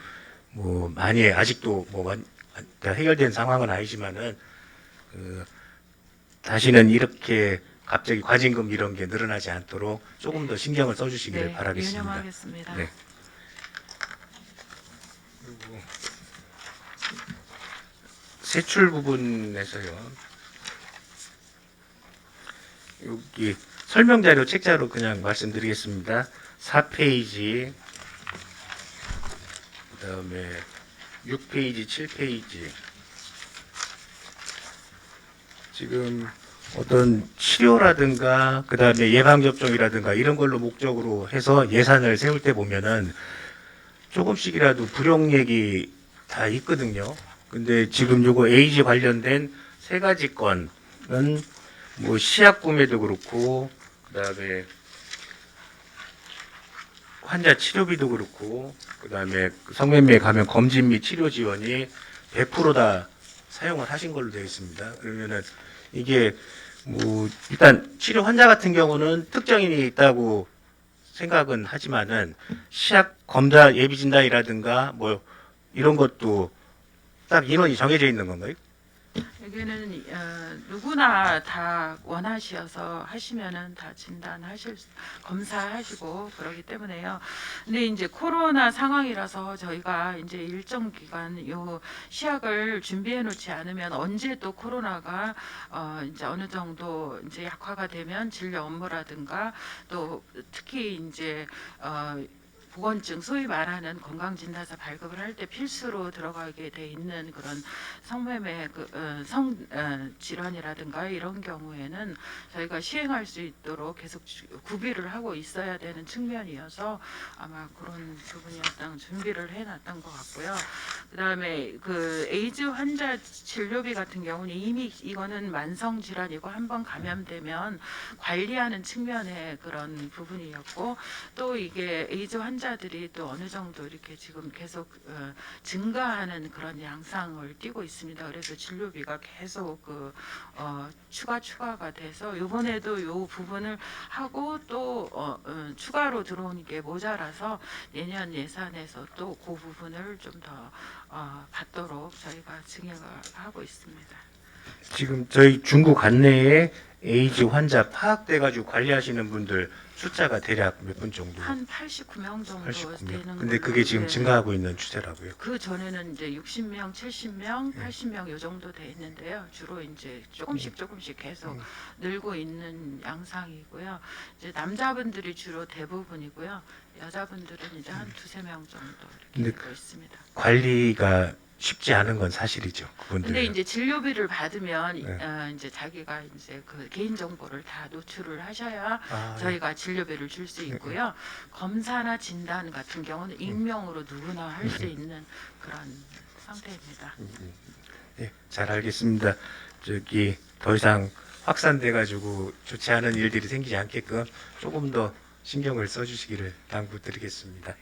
뭐 많이 아직도 그러니까 해결된 상황은 아니지만은 그 다시는 이렇게 갑자기 과징금 이런 게 늘어나지 않도록 조금 더 신경을 써주시기를 네, 바라겠습니다. 유념하겠습니다. 네. 세출 부분에서요. 여기 설명 자료 책자로 그냥 말씀드리겠습니다. 4페이지, 그다음에 6페이지, 7페이지. 지금 어떤 치료라든가 그다음에 예방 접종이라든가 이런 걸로 목적으로 해서 예산을 세울 때 보면은 조금씩이라도 불용액이 다 있거든요. 근데 지금 요거 에이즈 관련된 세 가지 건은 뭐 시약 구매도 그렇고 그다음에 환자 치료비도 그렇고 그다음에 성매매 감염 검진 및 치료 지원이 100%다 사용을 하신 걸로 되어 있습니다. 그러면은 이게 뭐 일단 치료 환자 같은 경우는 특정인이 있다고 생각은 하지만은 시약 검사 예비 진단이라든가 뭐 이런 것도 딱 인원이 정해져 있는 건가요? 여기는 누구나 다 원하셔서 하시면은 다 검사하시고 그러기 때문에요. 근데 이제 코로나 상황이라서 저희가 이제 일정 기간 요 시약을 준비해 놓지 않으면 언제 또 코로나가 이제 어느 정도 이제 약화가 되면 진료 업무라든가 또 특히 이제 보건증 소위 말하는 건강진단서 발급을 할 때 필수로 들어가게 돼 있는 그런 성매매 질환이라든가 이런 경우에는 저희가 시행할 수 있도록 계속 구비를 하고 있어야 되는 측면이어서 아마 그런 부분이 약간 준비를 해놨던 것 같고요. 그다음에 그 에이즈 환자 진료비 같은 경우는 이미 이거는 만성 질환이고 한번 감염되면 관리하는 측면의 그런 부분이었고 또 이게 에이즈 환자들이 또 어느 정도 이렇게 지금 계속 증가하는 그런 양상을 띠고 있습니다. 그래서 진료비가 계속 추가가 돼서 이번에도 이 부분을 하고 또 추가로 들어오는 게 모자라서 내년 예산에서 또 그 부분을 좀 더 받도록 저희가 증액을 하고 있습니다. 지금 저희 중구 관내에 에이즈 환자 파악돼가지고 관리하시는 분들 숫자가 대략 몇 분 정도? 한 89명 정도 89명. 되는 근데 걸로. 그게 지금 네. 증가하고 있는 추세라고요. 그 전에는 이제 60명, 70명, 80명 요 정도 돼 있는데요. 주로 이제 조금씩 계속 늘고 있는 양상이고요. 이제 남자분들이 주로 대부분이고요. 여자분들은 이제 한 두세 명 정도 근데 이렇게 되고 있습니다. 관리가 쉽지 않은 건 사실이죠. 그분들. 근데 이제 진료비를 받으면 네. 이제 자기가 이제 그 개인 정보를 다 노출을 하셔야 아, 저희가 진료비를 줄 수 있고요. 검사나 진단 같은 경우는 익명으로 누구나 할 수 있는 그런 상태입니다. 네, 잘 알겠습니다. 저기 더 이상 확산돼 가지고 좋지 않은 일들이 생기지 않게끔 조금 더 신경을 써주시기를 당부드리겠습니다.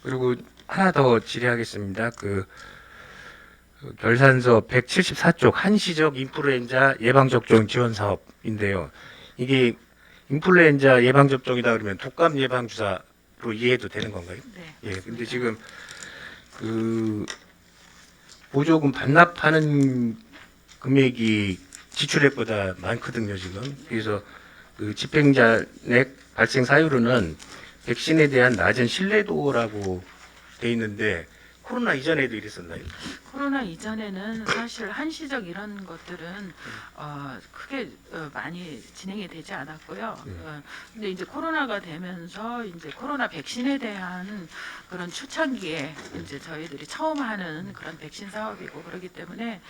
그리고 하나 더 질의하겠습니다. 그 결산서 174쪽 한시적 인플루엔자 예방접종 지원 사업인데요. 이게 인플루엔자 예방접종이다 그러면 독감 예방 주사로 이해해도 되는 건가요? 네. 예. 근데 지금 그 보조금 반납하는 금액이 지출액보다 많거든요, 지금. 그래서 그 집행잔액 발생 사유로는 백신에 대한 낮은 신뢰도라고 돼 있는데 코로나 이전에도 이랬었나요? 코로나 이전에는 사실 한시적 이런 것들은 크게 많이 진행이 되지 않았고요. 근데 이제 코로나가 되면서 이제 코로나 백신에 대한 그런 초창기에 이제 저희들이 처음 하는 그런 백신 사업이고 그렇기 때문에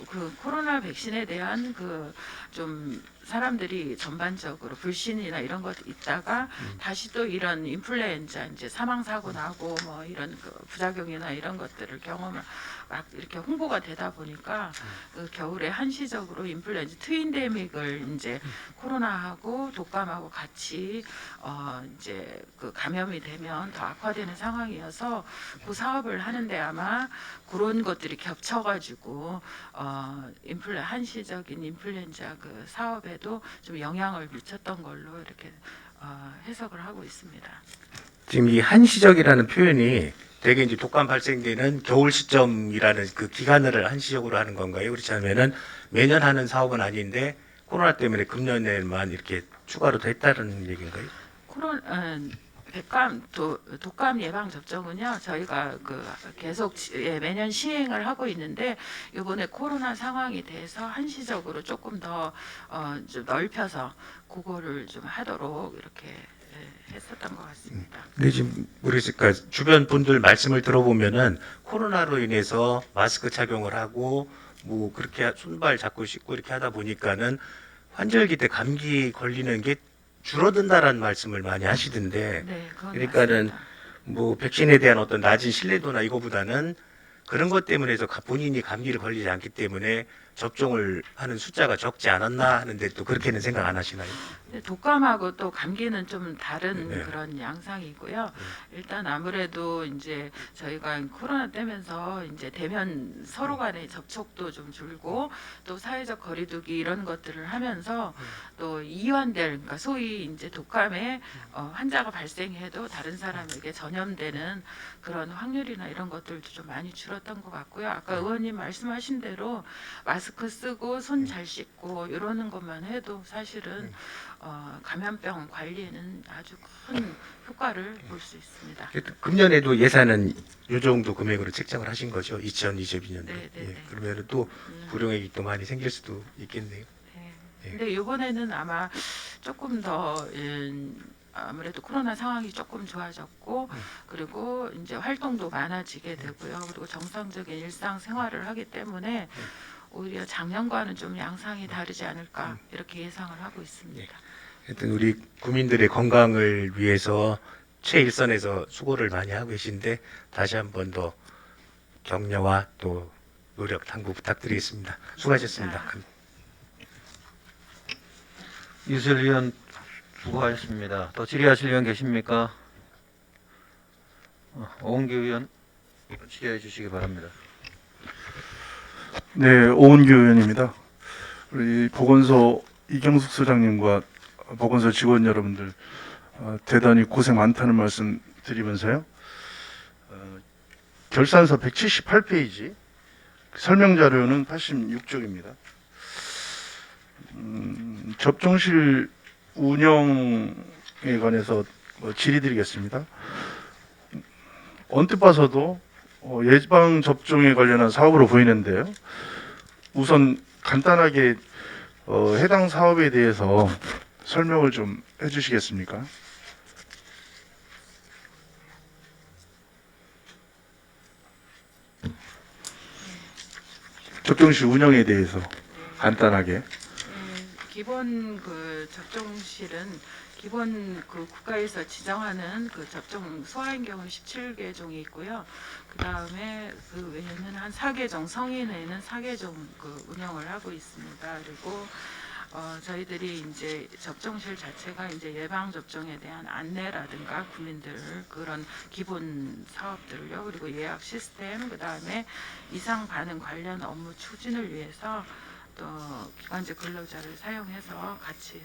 그 코로나 백신에 대한 그 좀 사람들이 전반적으로 불신이나 이런 것 있다가 다시 또 이런 인플루엔자 이제 사망 사고 나고 뭐 이런 그 부작용이나 이런 것들을 경험을 막 이렇게 홍보가 되다 보니까 그 겨울에 한시적으로 인플루엔자 트윈데믹을 이제 코로나하고 독감하고 같이 이제 그 감염이 되면 더 악화되는 상황이어서 그 사업을 하는데 아마 그런 것들이 겹쳐가지고 한시적인 인플루엔자 그 사업에도 좀 영향을 미쳤던 걸로 이렇게 해석을 하고 있습니다. 지금 이 한시적이라는 표현이 대개 이제 독감 발생되는 겨울 시점이라는 그 기간을 한시적으로 하는 건가요? 그렇지 않으면은 매년 하는 사업은 아닌데 코로나 때문에 금년에만 이렇게 추가로 됐다는 얘기인가요? 독감 예방 접종은요 저희가 그 계속 매년 시행을 하고 있는데 이번에 코로나 상황이 돼서 한시적으로 조금 더 좀 넓혀서 그거를 좀 하도록 이렇게 했었던 것 같습니다. 근데 지금 우리 그러니까 주변 분들 말씀을 들어보면은 코로나로 인해서 마스크 착용을 하고 뭐 그렇게 손발 잡고 씻고 이렇게 하다 보니까는 환절기 때 감기 걸리는 게 줄어든다라는 말씀을 많이 하시던데 네, 그건 그러니까는 맞습니다. 뭐 백신에 대한 어떤 낮은 신뢰도나 이거보다는 그런 것 때문에 해서 본인이 감기를 걸리지 않기 때문에 접종을 하는 숫자가 적지 않았나 하는데 또 그렇게는 생각 안 하시나요? 근데 독감하고 또 감기는 좀 다른 네. 그런 양상이고요. 일단 아무래도 이제 저희가 코로나 때면서 이제 대면 서로 간의 접촉도 좀 줄고 또 사회적 거리두기 이런 것들을 하면서 또 이완될 그러니까 소위 이제 독감에 환자가 발생해도 다른 사람에게 전염되는 그런 확률이나 이런 것들도 좀 많이 줄었던 것 같고요. 아까 의원님 말씀하신 대로 마스크 쓰고 손 잘 씻고 이러는 것만 해도 사실은 감염병 관리에는 아주 큰 효과를 볼 수 있습니다. 금년에도 예산은 이 정도 금액으로 책정을 하신 거죠? 2022년도. 네, 네, 네. 그러면 또 불용액이 또 많이 생길 수도 있겠네요. 네. 예. 근데 이번에는 아마 조금 더 아무래도 코로나 상황이 조금 좋아졌고 그리고 이제 활동도 많아지게 되고요. 그리고 정상적인 일상 생활을 하기 때문에 오히려 작년과는 좀 양상이 다르지 않을까 이렇게 예상을 하고 있습니다. 하여튼 우리 국민들의 건강을 위해서 최일선에서 수고를 많이 하고 계신데 다시 한 번 더 격려와 또 노력 당부 부탁드리겠습니다. 수고하셨습니다. 이슬 위원 수고하셨습니다. 또 질의하실 위원 계십니까? 오은규 위원 질의해 주시기 바랍니다. 네, 오은규 의원입니다. 우리 보건소 이경숙 소장님과 보건소 직원 여러분들 대단히 고생 많다는 말씀 드리면서요. 결산서 178페이지 설명 자료는 86쪽입니다. 접종실 운영에 관해서 질의드리겠습니다. 언뜻 봐서도 예방 접종에 관련한 사업으로 보이는데요. 우선 간단하게 해당 사업에 대해서 설명을 좀 해주시겠습니까? 접종실 운영에 대해서 간단하게. 기본 그 접종실은 기본 그 국가에서 지정하는 그 접종 소아인 경우 17개 종이 있고요. 그 다음에 그 외에는 한 4개종, 성인에는 4개종 그 운영을 하고 있습니다. 그리고 저희들이 이제 접종실 자체가 이제 예방 접종에 대한 안내라든가 국민들 그런 기본 사업들요. 그리고 예약 시스템, 그 다음에 이상 반응 관련 업무 추진을 위해서 또 기관지 근로자를 사용해서 같이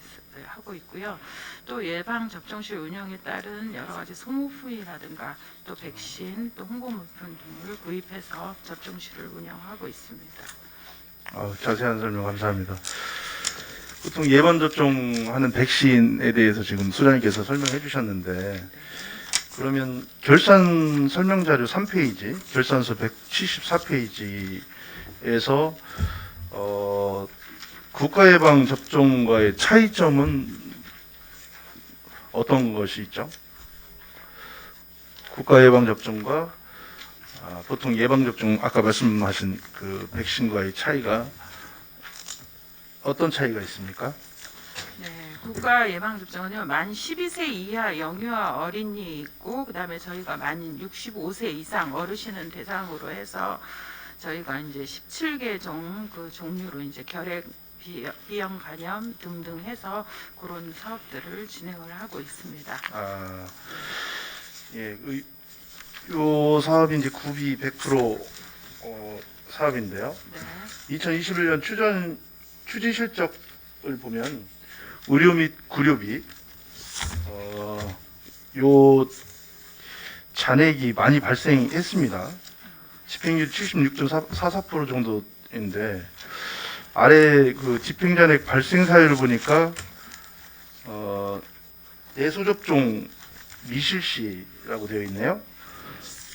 하고 있고요. 또 예방 접종실 운영에 따른 여러 가지 소모품이라든가 또 백신, 또 홍보물품 등을 구입해서 접종실을 운영하고 있습니다. 자세한 설명 감사합니다. 보통 예방 접종하는 백신에 대해서 지금 소장님께서 설명해 주셨는데, 그러면 결산 설명 자료 3페이지, 결산서 174페이지에서 국가 예방 접종과의 차이점은 어떤 것이 있죠? 국가 예방 접종과 보통 예방 접종 아까 말씀하신 그 백신과의 차이가 어떤 차이가 있습니까? 네, 국가 예방 접종은요, 만 12세 이하 영유아 어린이 있고, 그다음에 저희가 만 65세 이상 어르신은 대상으로 해서 저희가 이제 17개 종 그 종류로 이제 결핵, 비형 간염 등등 해서 그런 사업들을 진행을 하고 있습니다. 예, 요 사업이 이제 구비 100% 사업인데요. 네. 2021년 추진 실적을 보면 의료 및 구료비 요 잔액이 많이 발생했습니다. 집행률 76.44% 정도인데, 아래 그 집행잔액 발생 사유를 보니까 내소접종 미실시라고 되어 있네요.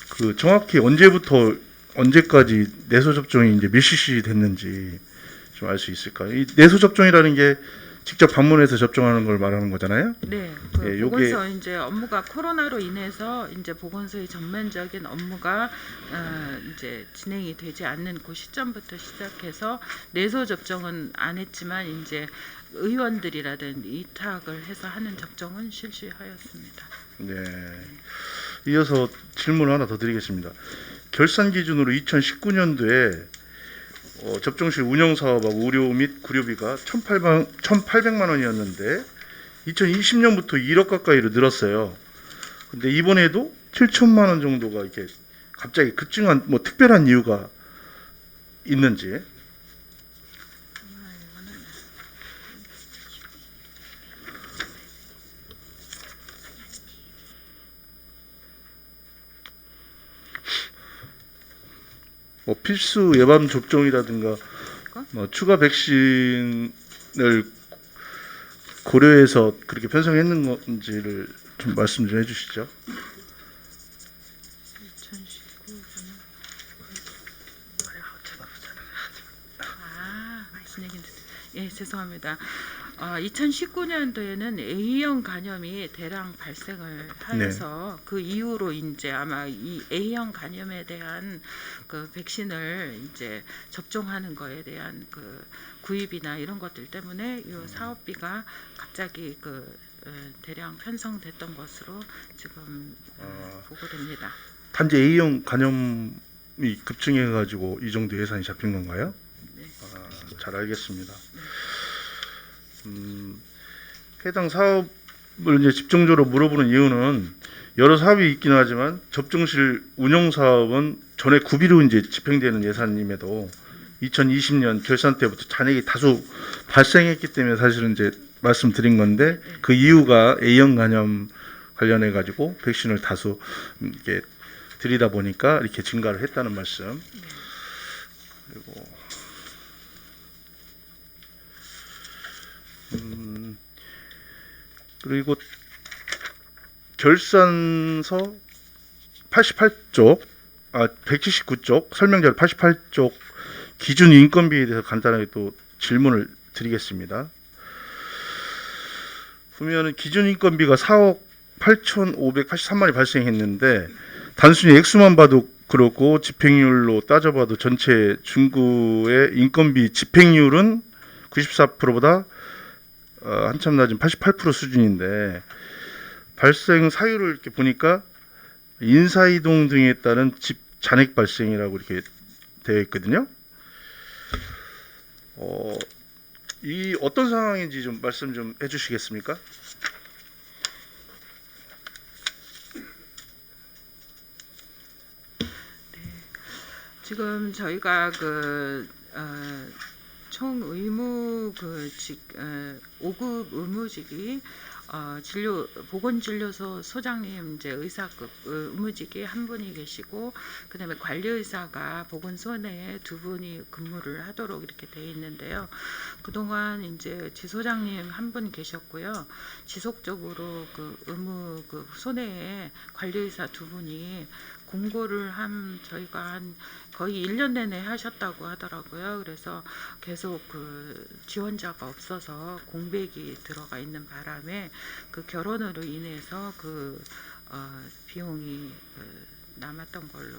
그 정확히 언제부터 언제까지 내소접종이 이제 미실시 됐는지 좀 알 수 있을까요? 이 내소접종이라는 게 직접 방문해서 접종하는 걸 말하는 거잖아요. 네, 그 예, 요게- 보건소 이제 업무가 코로나로 인해서 이제 보건소의 전면적인 업무가 이제 진행이 되지 않는 그 시점부터 시작해서 내소 접종은 안 했지만 이제 의원들이라든 위탁을 해서 하는 접종은 실시하였습니다. 네. 이어서 질문을 하나 더 드리겠습니다. 결산 기준으로 2019년도에 접종실 운영 사업하고 의료 및 구료비가 1,800만 원이었는데 2020년부터 1억 가까이로 늘었어요. 근데 이번에도 7천만 원 정도가 이렇게 갑자기 급증한 뭐 특별한 이유가 있는지. 뭐 필수 예방 접종이라든가 뭐 추가 백신을 고려해서 그렇게 편성했는 건지를 좀 말씀 좀 해주시죠. 2019년 무슨 얘기인지 예 죄송합니다. 2019년도에는 A형 간염이 대량 발생을 하여서 그 이후로 이제 아마 이 A형 간염에 대한 그 백신을 이제 접종하는 거에 대한 그 구입이나 이런 것들 때문에 이 사업비가 갑자기 그 대량 편성됐던 것으로 지금 보고됩니다. 단지 A형 간염이 급증해가지고 이 정도 예산이 잡힌 건가요? 네. 잘 알겠습니다. 해당 사업을 이제 집중적으로 물어보는 이유는 여러 사업이 있긴 하지만 접종실 운영 사업은 전에 구비로 이제 집행되는 예산임에도 2020년 결산 때부터 잔액이 다수 발생했기 때문에 사실은 이제 말씀드린 건데, 그 이유가 A형 간염 관련해 가지고 백신을 다수 이렇게 드리다 보니까 이렇게 증가를 했다는 말씀. 그리고 그리고 결산서 88쪽, 179쪽 설명자료 88쪽 기준 인건비에 대해서 간단하게 또 질문을 드리겠습니다. 보면은 기준 인건비가 4억 8,583만이 발생했는데 단순히 액수만 봐도 그렇고 집행률로 따져봐도 전체 중구의 인건비 집행률은 94%보다 한참 낮은 88% 수준인데 발생 사유를 이렇게 보니까 인사이동 등에 따른 집 잔액 발생이라고 이렇게 되어 있거든요. 이 어떤 상황인지 좀 말씀 좀 해주시겠습니까? 지금 저희가 총 의무 5급 의무직이 보건진료소 소장님 이제 의사급 의무직이 한 분이 계시고 그다음에 관리의사가 보건소 내에 2분이 근무를 하도록 이렇게 돼 있는데요. 그동안 이제 지소장님 한 분 계셨고요. 지속적으로 의무 소내에 관리의사 2분이 공고를 저희가 거의 1년 내내 하셨다고 하더라고요. 그래서 계속 지원자가 없어서 공백이 들어가 있는 바람에 결혼으로 인해서 비용이 남았던 걸로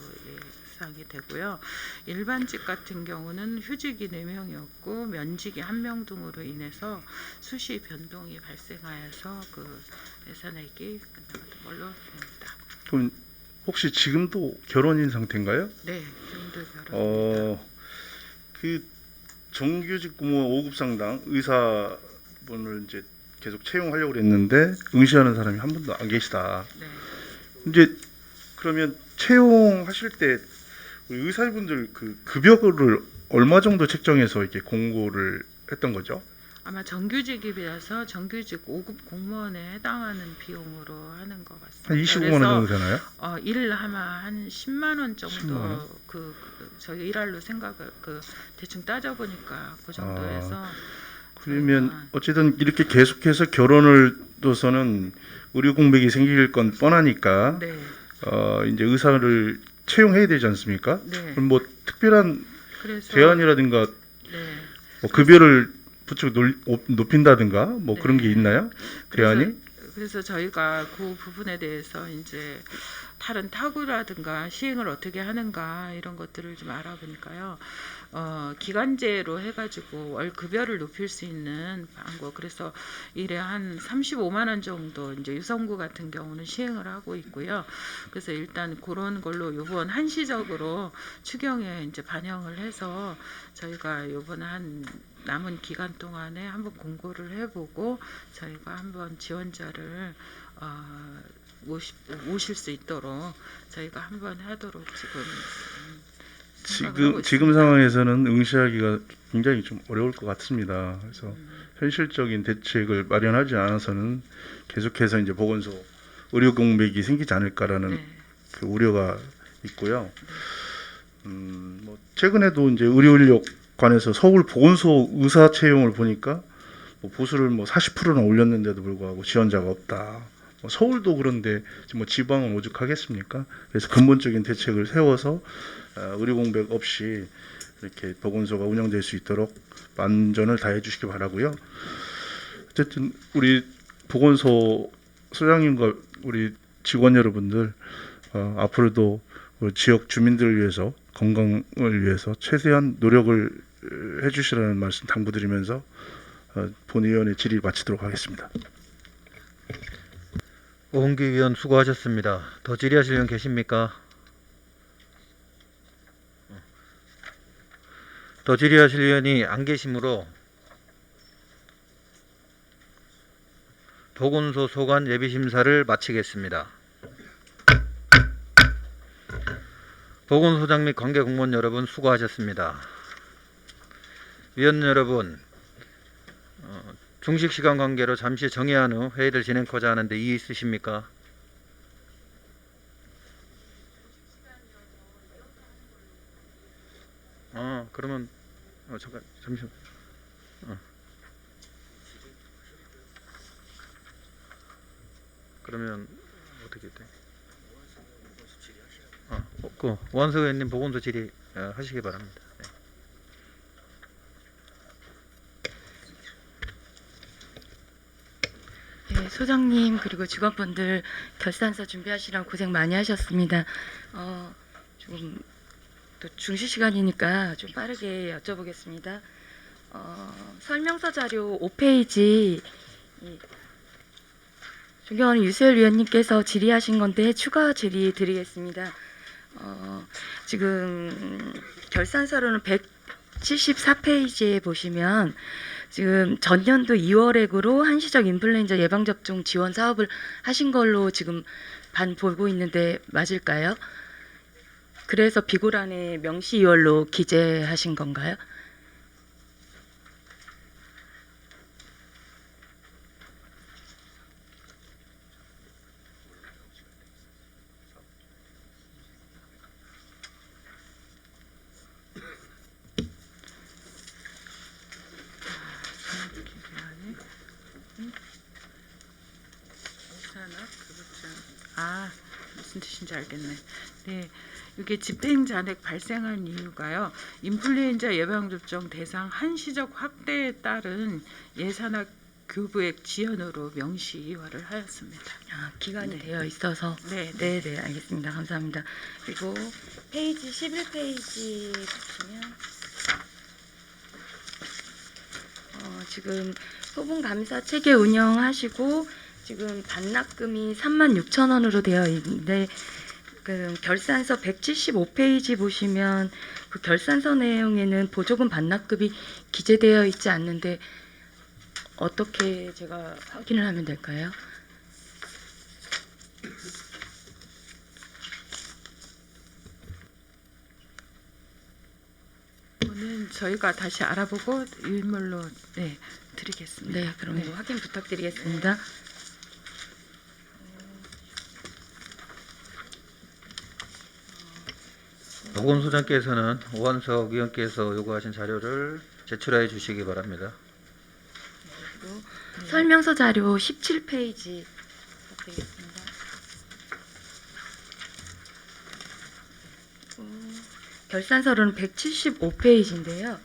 예상이 되고요. 일반직 같은 경우는 휴직이 4명이었고 면직이 1명 등으로 인해서 수시 변동이 발생하여서 예산액이 끝났던 걸로 됩니다. 그럼 혹시 지금도 결혼인 상태인가요? 네, 지금도 결혼. 정규직 공무원 5급 상당 의사분을 이제 계속 채용하려고 했는데 응시하는 사람이 한 분도 안 계시다. 네. 이제 그러면 채용하실 때 우리 의사분들 급여를 얼마 정도 책정해서 이렇게 공고를 했던 거죠? 아마 정규직에 비해서 정규직 5급 공무원에 해당하는 비용으로 하는 것 같습니다. 한 25만 원 정도 되나요? 일 아마 한 10만 원 정도 10만 원? 저희 일할로 대충 따져보니까 그 정도에서 그러면 어쨌든 이렇게 계속해서 결혼을 둬서는 의료 공백이 생길 건 뻔하니까 네, 이제 의사를 채용해야 되지 않습니까? 네. 그럼 뭐 특별한 그래서 대안이라든가 네. 뭐 급여를 부쩍 높인다든가 뭐 그런 게 있나요? 대안이? 그래서 저희가 그 부분에 대해서 이제 다른 타구라든가 시행을 어떻게 하는가 이런 것들을 좀 알아보니까요. 기간제로 해가지고 월 급여를 높일 수 있는 방법. 그래서 일에 한 35만 원 정도 이제 유성구 같은 경우는 시행을 하고 있고요. 그래서 일단 그런 걸로 이번 한시적으로 추경에 이제 반영을 해서 저희가 이번 남은 기간 동안에 한번 공고를 해보고 저희가 한번 지원자를 모실 수 있도록 저희가 한번 하도록 지금 상황에서는 응시하기가 굉장히 좀 어려울 것 같습니다. 그래서 현실적인 대책을 마련하지 않아서는 계속해서 이제 보건소 의료 공백이 생기지 않을까라는 네. 그 우려가 있고요. 뭐 최근에도 이제 의료 인력 관해서 서울 보건소 의사 채용을 보니까 뭐 보수를 뭐 40%나 올렸는데도 불구하고 지원자가 없다. 뭐 서울도 그런데 뭐 지방은 오죽하겠습니까? 그래서 근본적인 대책을 세워서 의료 공백 없이 이렇게 보건소가 운영될 수 있도록 만전을 다해 주시기 바라고요. 어쨌든 우리 보건소 소장님과 우리 직원 여러분들 앞으로도 우리 지역 주민들을 위해서 건강을 위해서 최대한 노력을 해주시라는 말씀 당부드리면서 본의원의 질의 마치도록 하겠습니다. 오홍기 위원 수고하셨습니다. 더 질의하실 분 계십니까? 더 질의하실 위원이 안 계시므로 보건소 소관 예비심사를 마치겠습니다. 보건소장 및 관계공무원 여러분 수고하셨습니다. 위원 여러분, 중식시간 관계로 잠시 정회한 후 회의를 진행하고자 하는데 이의 있으십니까? 그러면 잠깐 잠시만. 그러면 어떻게 돼? 그 원석 의원님 보건소 질의 하시기 바랍니다. 네. 네, 소장님 그리고 직원분들 결산서 준비하시느라 고생 많이 하셨습니다. 좀 또 중시 시간이니까 좀 빠르게 여쭤보겠습니다. 설명서 자료 5페이지 존경하는 유수열 위원님께서 질의하신 건데 추가 질의 드리겠습니다. 지금 결산서로는 174페이지에 보시면 지금 전년도 2월액으로 한시적 인플루엔자 예방접종 지원 사업을 하신 걸로 지금 보고 있는데 맞을까요? 그래서 비고란에 명시 2월로 기재하신 건가요? 무슨 뜻인지 알겠네. 네, 이게 집행 잔액 발생한 이유가요. 인플루엔자 예방접종 대상 한시적 확대에 따른 예산학 교부액 지연으로 명시 이화를 하였습니다. 기간이 되어 있어서. 네, 네, 알겠습니다. 감사합니다. 그리고 페이지 11페이지 보시면 지금 소분 감사 체계 운영하시고 지금 반납금이 36,000원으로 되어 있는데 그 결산서 175페이지 보시면 그 결산서 내용에는 보조금 반납금이 기재되어 있지 않는데 어떻게 제가 확인을 하면 될까요? 이거는 저희가 다시 알아보고 유인물로 드리겠습니다. 네, 그럼 확인 부탁드리겠습니다. 보건소장께서는 오한석 위원께서 요구하신 자료를 제출해 주시기 바랍니다. 설명서 자료 17페이지 부탁드리겠습니다. 결산서로는 175페이지인데요.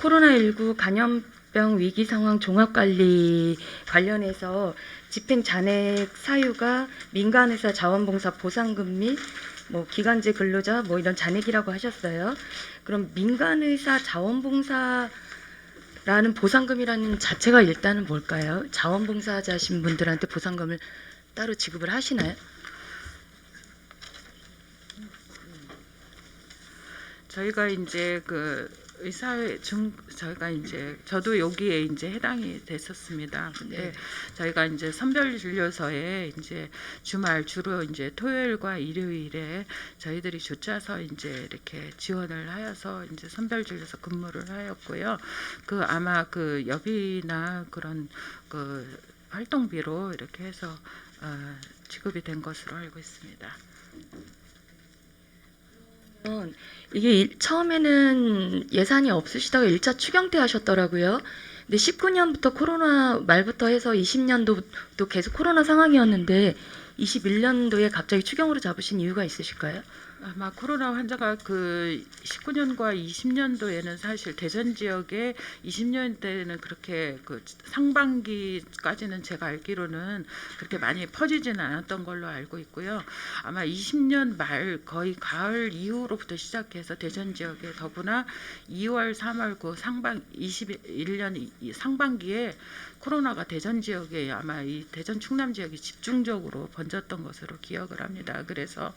코로나19 감염병 위기 상황 종합관리 관련해서 집행 잔액 사유가 민간회사 자원봉사 보상금 및 기간제 근로자 이런 잔액이라고 하셨어요. 그럼 민간의사 자원봉사라는 보상금이라는 자체가 일단은 뭘까요? 자원봉사자신 분들한테 보상금을 따로 지급을 하시나요? 저희가 이제 저희가 이제 저도 여기에 이제 해당이 됐었습니다. 근데 저희가 이제 선별 진료소에 이제 주말 주로 이제 토요일과 일요일에 저희들이 쫓아서 이제 이렇게 지원을 하여서 이제 선별 진료소 근무를 하였고요. 아마 여비나 그런 활동비로 이렇게 해서 지급이 된 것으로 알고 있습니다. 이게 처음에는 예산이 없으시다가 1차 추경 때 하셨더라고요. 근데 19년부터 코로나 말부터 해서 20년도도 계속 코로나 상황이었는데 21년도에 갑자기 추경으로 잡으신 이유가 있으실까요? 아마 코로나 환자가 19년과 20년도에는 사실 대전 지역에 20년대에는 그렇게 상반기까지는 제가 알기로는 그렇게 많이 퍼지지는 않았던 걸로 알고 있고요. 아마 20년 말 거의 가을 이후로부터 시작해서 대전 지역에 더구나 2월, 3월 21년 상반기에 코로나가 대전 지역에 아마 이 대전 충남 지역이 집중적으로 번졌던 것으로 기억을 합니다. 그래서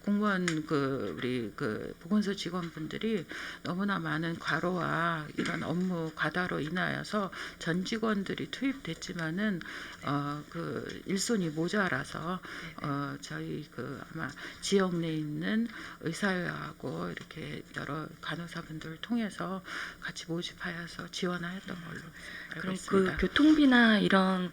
공무원 우리 보건소 직원분들이 너무나 많은 과로와 이런 업무 과다로 인하여서 전 직원들이 투입됐지만은 일손이 모자라서 저희 아마 지역 내에 있는 의사하고 이렇게 여러 간호사분들을 통해서 같이 모집하여서 지원하였던 걸로 알고 그럼 있습니다. 교통비나 이런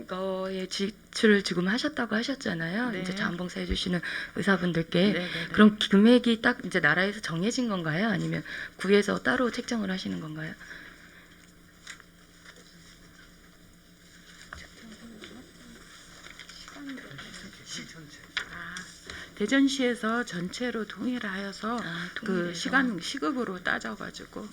거에 지출을 지금 하셨다고 하셨잖아요. 네. 이제 자원봉사 해주시는 의사분들께 네네네. 그럼 금액이 딱 이제 나라에서 정해진 건가요? 아니면 구에서 따로 책정을 하시는 건가요? 대전시에서 전체로 통일하여서 그 통일해서. 시간 시급으로 따져가지고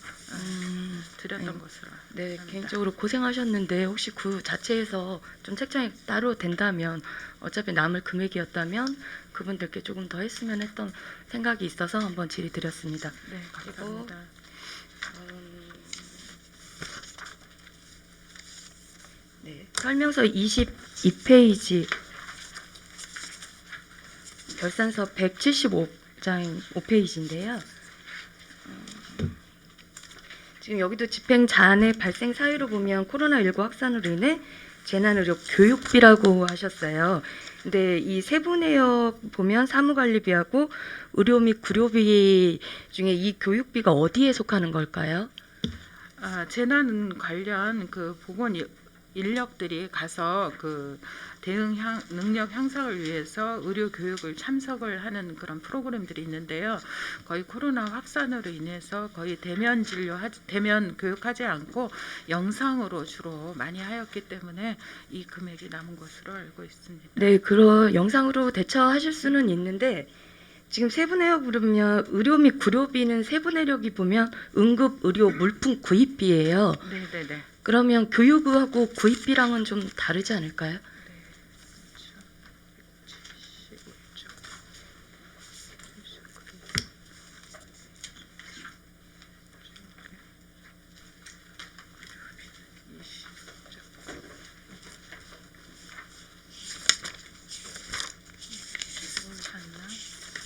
드렸던 네. 것으로. 네, 합니다. 개인적으로 고생하셨는데 혹시 구 자체에서 좀 책정이 따로 된다면 어차피 남을 금액이었다면 그분들께 조금 더 했으면 했던 생각이 있어서 한번 질의드렸습니다. 네, 감사합니다. 네, 설명서 22페이지 결산서 175장 5페이지인데요. 지금 여기도 집행 잔해 발생 사유로 보면 코로나19 확산으로 인해 재난의료 교육비라고 하셨어요. 근데 이 세부 내역 보면 사무관리비하고 의료 및 구료비 중에 이 교육비가 어디에 속하는 걸까요? 재난 관련 그 보건 인력들이 가서 그 대응 능력 향상을 위해서 의료 교육을 참석을 하는 그런 프로그램들이 있는데요. 거의 코로나 확산으로 인해서 거의 대면 대면 교육하지 않고 영상으로 주로 많이 하였기 때문에 이 금액이 남은 것으로 알고 있습니다. 네, 그런 영상으로 대처하실 수는 있는데 지금 세부 내역 보면 의료 및 구료비는 세부 내역이 보면 응급 의료 물품 구입비예요. 네네네. 그러면 교육하고 구입비랑은 좀 다르지 않을까요?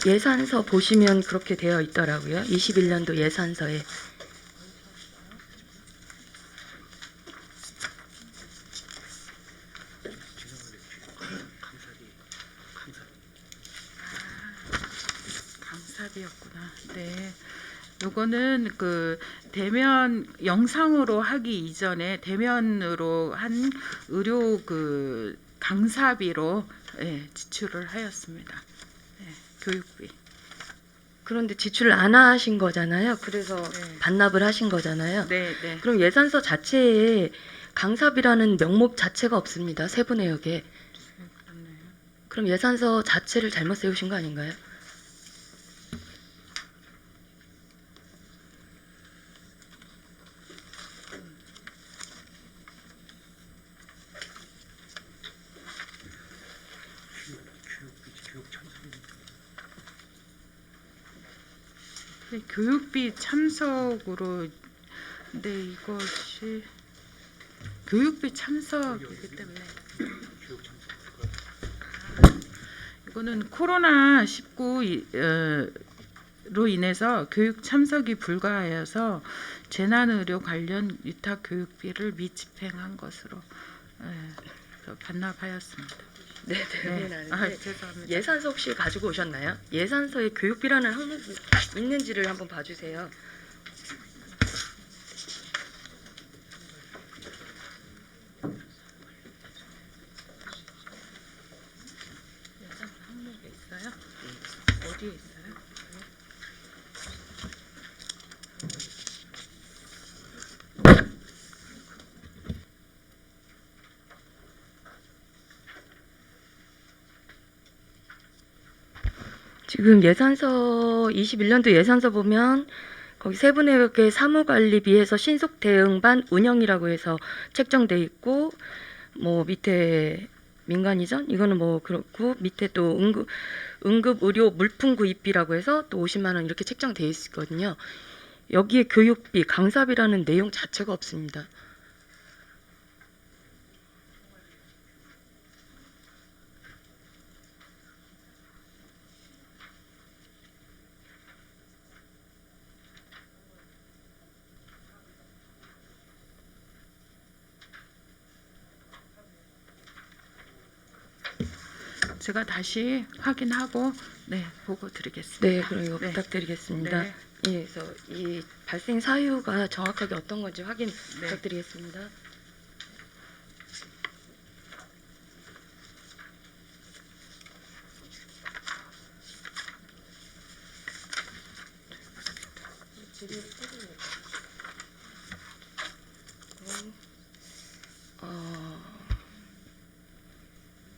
예산서 보시면 그렇게 되어 있더라고요. 21년도 예산서에. 강사비였구나. 네. 요거는 그 대면 영상으로 하기 이전에 대면으로 한 의료 그 강사비로 지출을 하였습니다. 교육비. 그런데 지출을 안 하신 거잖아요. 그래서 네. 반납을 하신 거잖아요. 네, 네. 그럼 예산서 자체에 강사비라는 명목 자체가 없습니다. 세부 내역에. 그렇네요. 그럼 예산서 자체를 잘못 세우신 거 아닌가요? 교육비 참석으로 네 이것이 교육비 참석이기 때문에 이거는 코로나 19로 인해서 교육 참석이 불가하여서 재난의료 관련 위탁 교육비를 미집행한 것으로 반납하였습니다. 네, 네. 죄송합니다. 예산서 혹시 가지고 오셨나요? 예산서에 교육비라는 항목이 있는지를 한번 봐주세요. 예산 항목에 있어요? 어디에 있어요? 지금 예산서 21년도 예산서 보면 거기 세부 내역에 사무관리비에서 신속 대응반 운영이라고 해서 책정돼 있고 뭐 밑에 민간이전 이거는 뭐 그렇고 밑에 또 응급 의료 물품 구입비라고 해서 또 50만 원 이렇게 책정돼 있거든요. 여기에 교육비, 강사비라는 내용 자체가 없습니다. 제가 다시 확인하고 보고 드리겠습니다. 네, 그럼 이거 네. 부탁드리겠습니다. 네. 예, 그래서 이 발생 사유가 정확하게 어떤 건지 확인 네. 부탁드리겠습니다.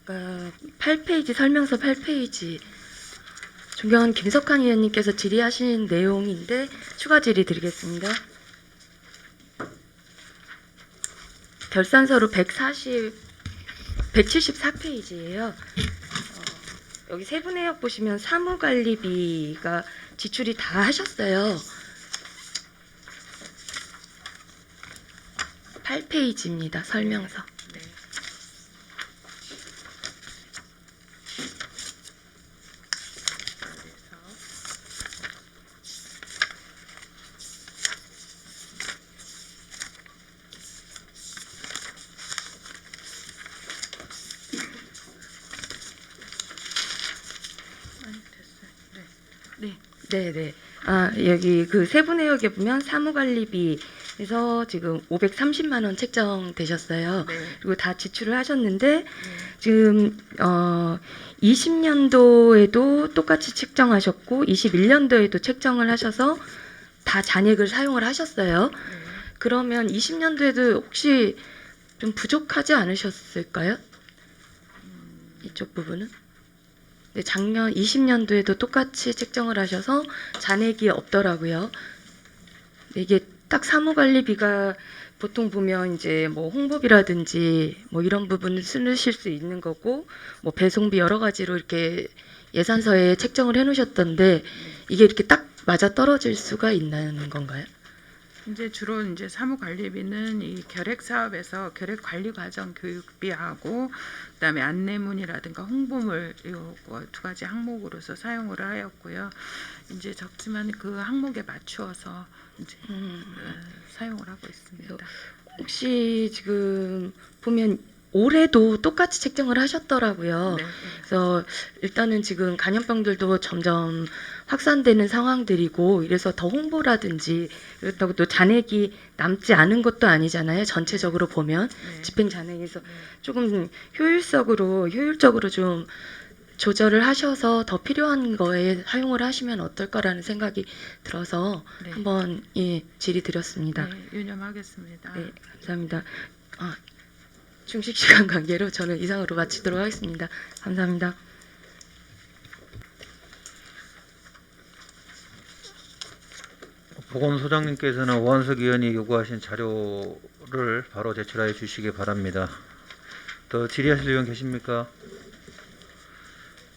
그러니까 8페이지 설명서 8페이지 존경하는 김석환 의원님께서 질의하신 내용인데 추가 질의 드리겠습니다. 결산서로 174페이지예요. 여기 세부 내역 보시면 사무관리비가 지출이 다 하셨어요. 8페이지입니다. 설명서. 네네. 여기 그 세부 내역에 보면 사무관리비에서 지금 530만 원 책정되셨어요. 네. 그리고 다 지출을 하셨는데 지금 20년도에도 똑같이 책정하셨고 21년도에도 책정을 하셔서 다 잔액을 사용을 하셨어요. 그러면 20년도에도 혹시 좀 부족하지 않으셨을까요? 이쪽 부분은? 네, 작년 20년도에도 똑같이 책정을 하셔서 잔액이 없더라고요. 이게 딱 사무관리비가 보통 보면 이제 뭐 홍보비라든지 뭐 이런 부분을 쓰실 수 있는 거고 뭐 배송비 여러 가지로 이렇게 예산서에 책정을 해놓으셨던데 이게 이렇게 딱 맞아 떨어질 수가 있는 건가요? 이제 주로 이제 사무관리비는 이 결핵 사업에서 결핵 관리 과정 교육비하고 그다음에 안내문이라든가 홍보물 요거 두 가지 항목으로서 사용을 하였고요. 이제 적지만 그 항목에 맞추어서 이제 사용을 하고 있습니다. 혹시 지금 보면 올해도 똑같이 책정을 하셨더라고요. 네. 그래서 일단은 지금 간염병들도 점점 확산되는 상황들이고 이래서 더 홍보라든지 그렇다고 또 잔액이 남지 않은 것도 아니잖아요. 전체적으로 보면 네. 집행 잔액에서 조금 효율적으로 좀 조절을 하셔서 더 필요한 거에 사용을 하시면 어떨까라는 생각이 들어서 네. 한번 질의 드렸습니다. 네, 유념하겠습니다. 네, 감사합니다. 중식 시간 관계로 저는 이상으로 마치도록 하겠습니다. 감사합니다. 보건소장님께서는 오한석 의원이 요구하신 자료를 바로 제출하여 주시기 바랍니다. 더 질의하실 의원 계십니까?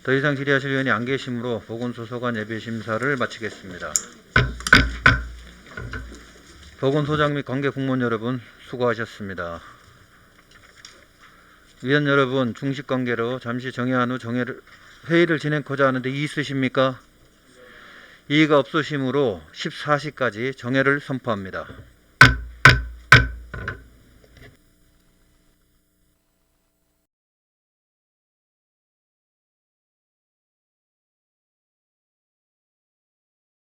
더 이상 질의하실 의원이 안 계시므로 보건소소관 예비심사를 마치겠습니다. 보건소장 및 관계 공무원 여러분 수고하셨습니다. 위원 여러분, 중식관계로 잠시 정회한 후 회의를 진행하고자 하는데 이의 있으십니까? 이의가 없으시므로 14시까지 정회를 선포합니다.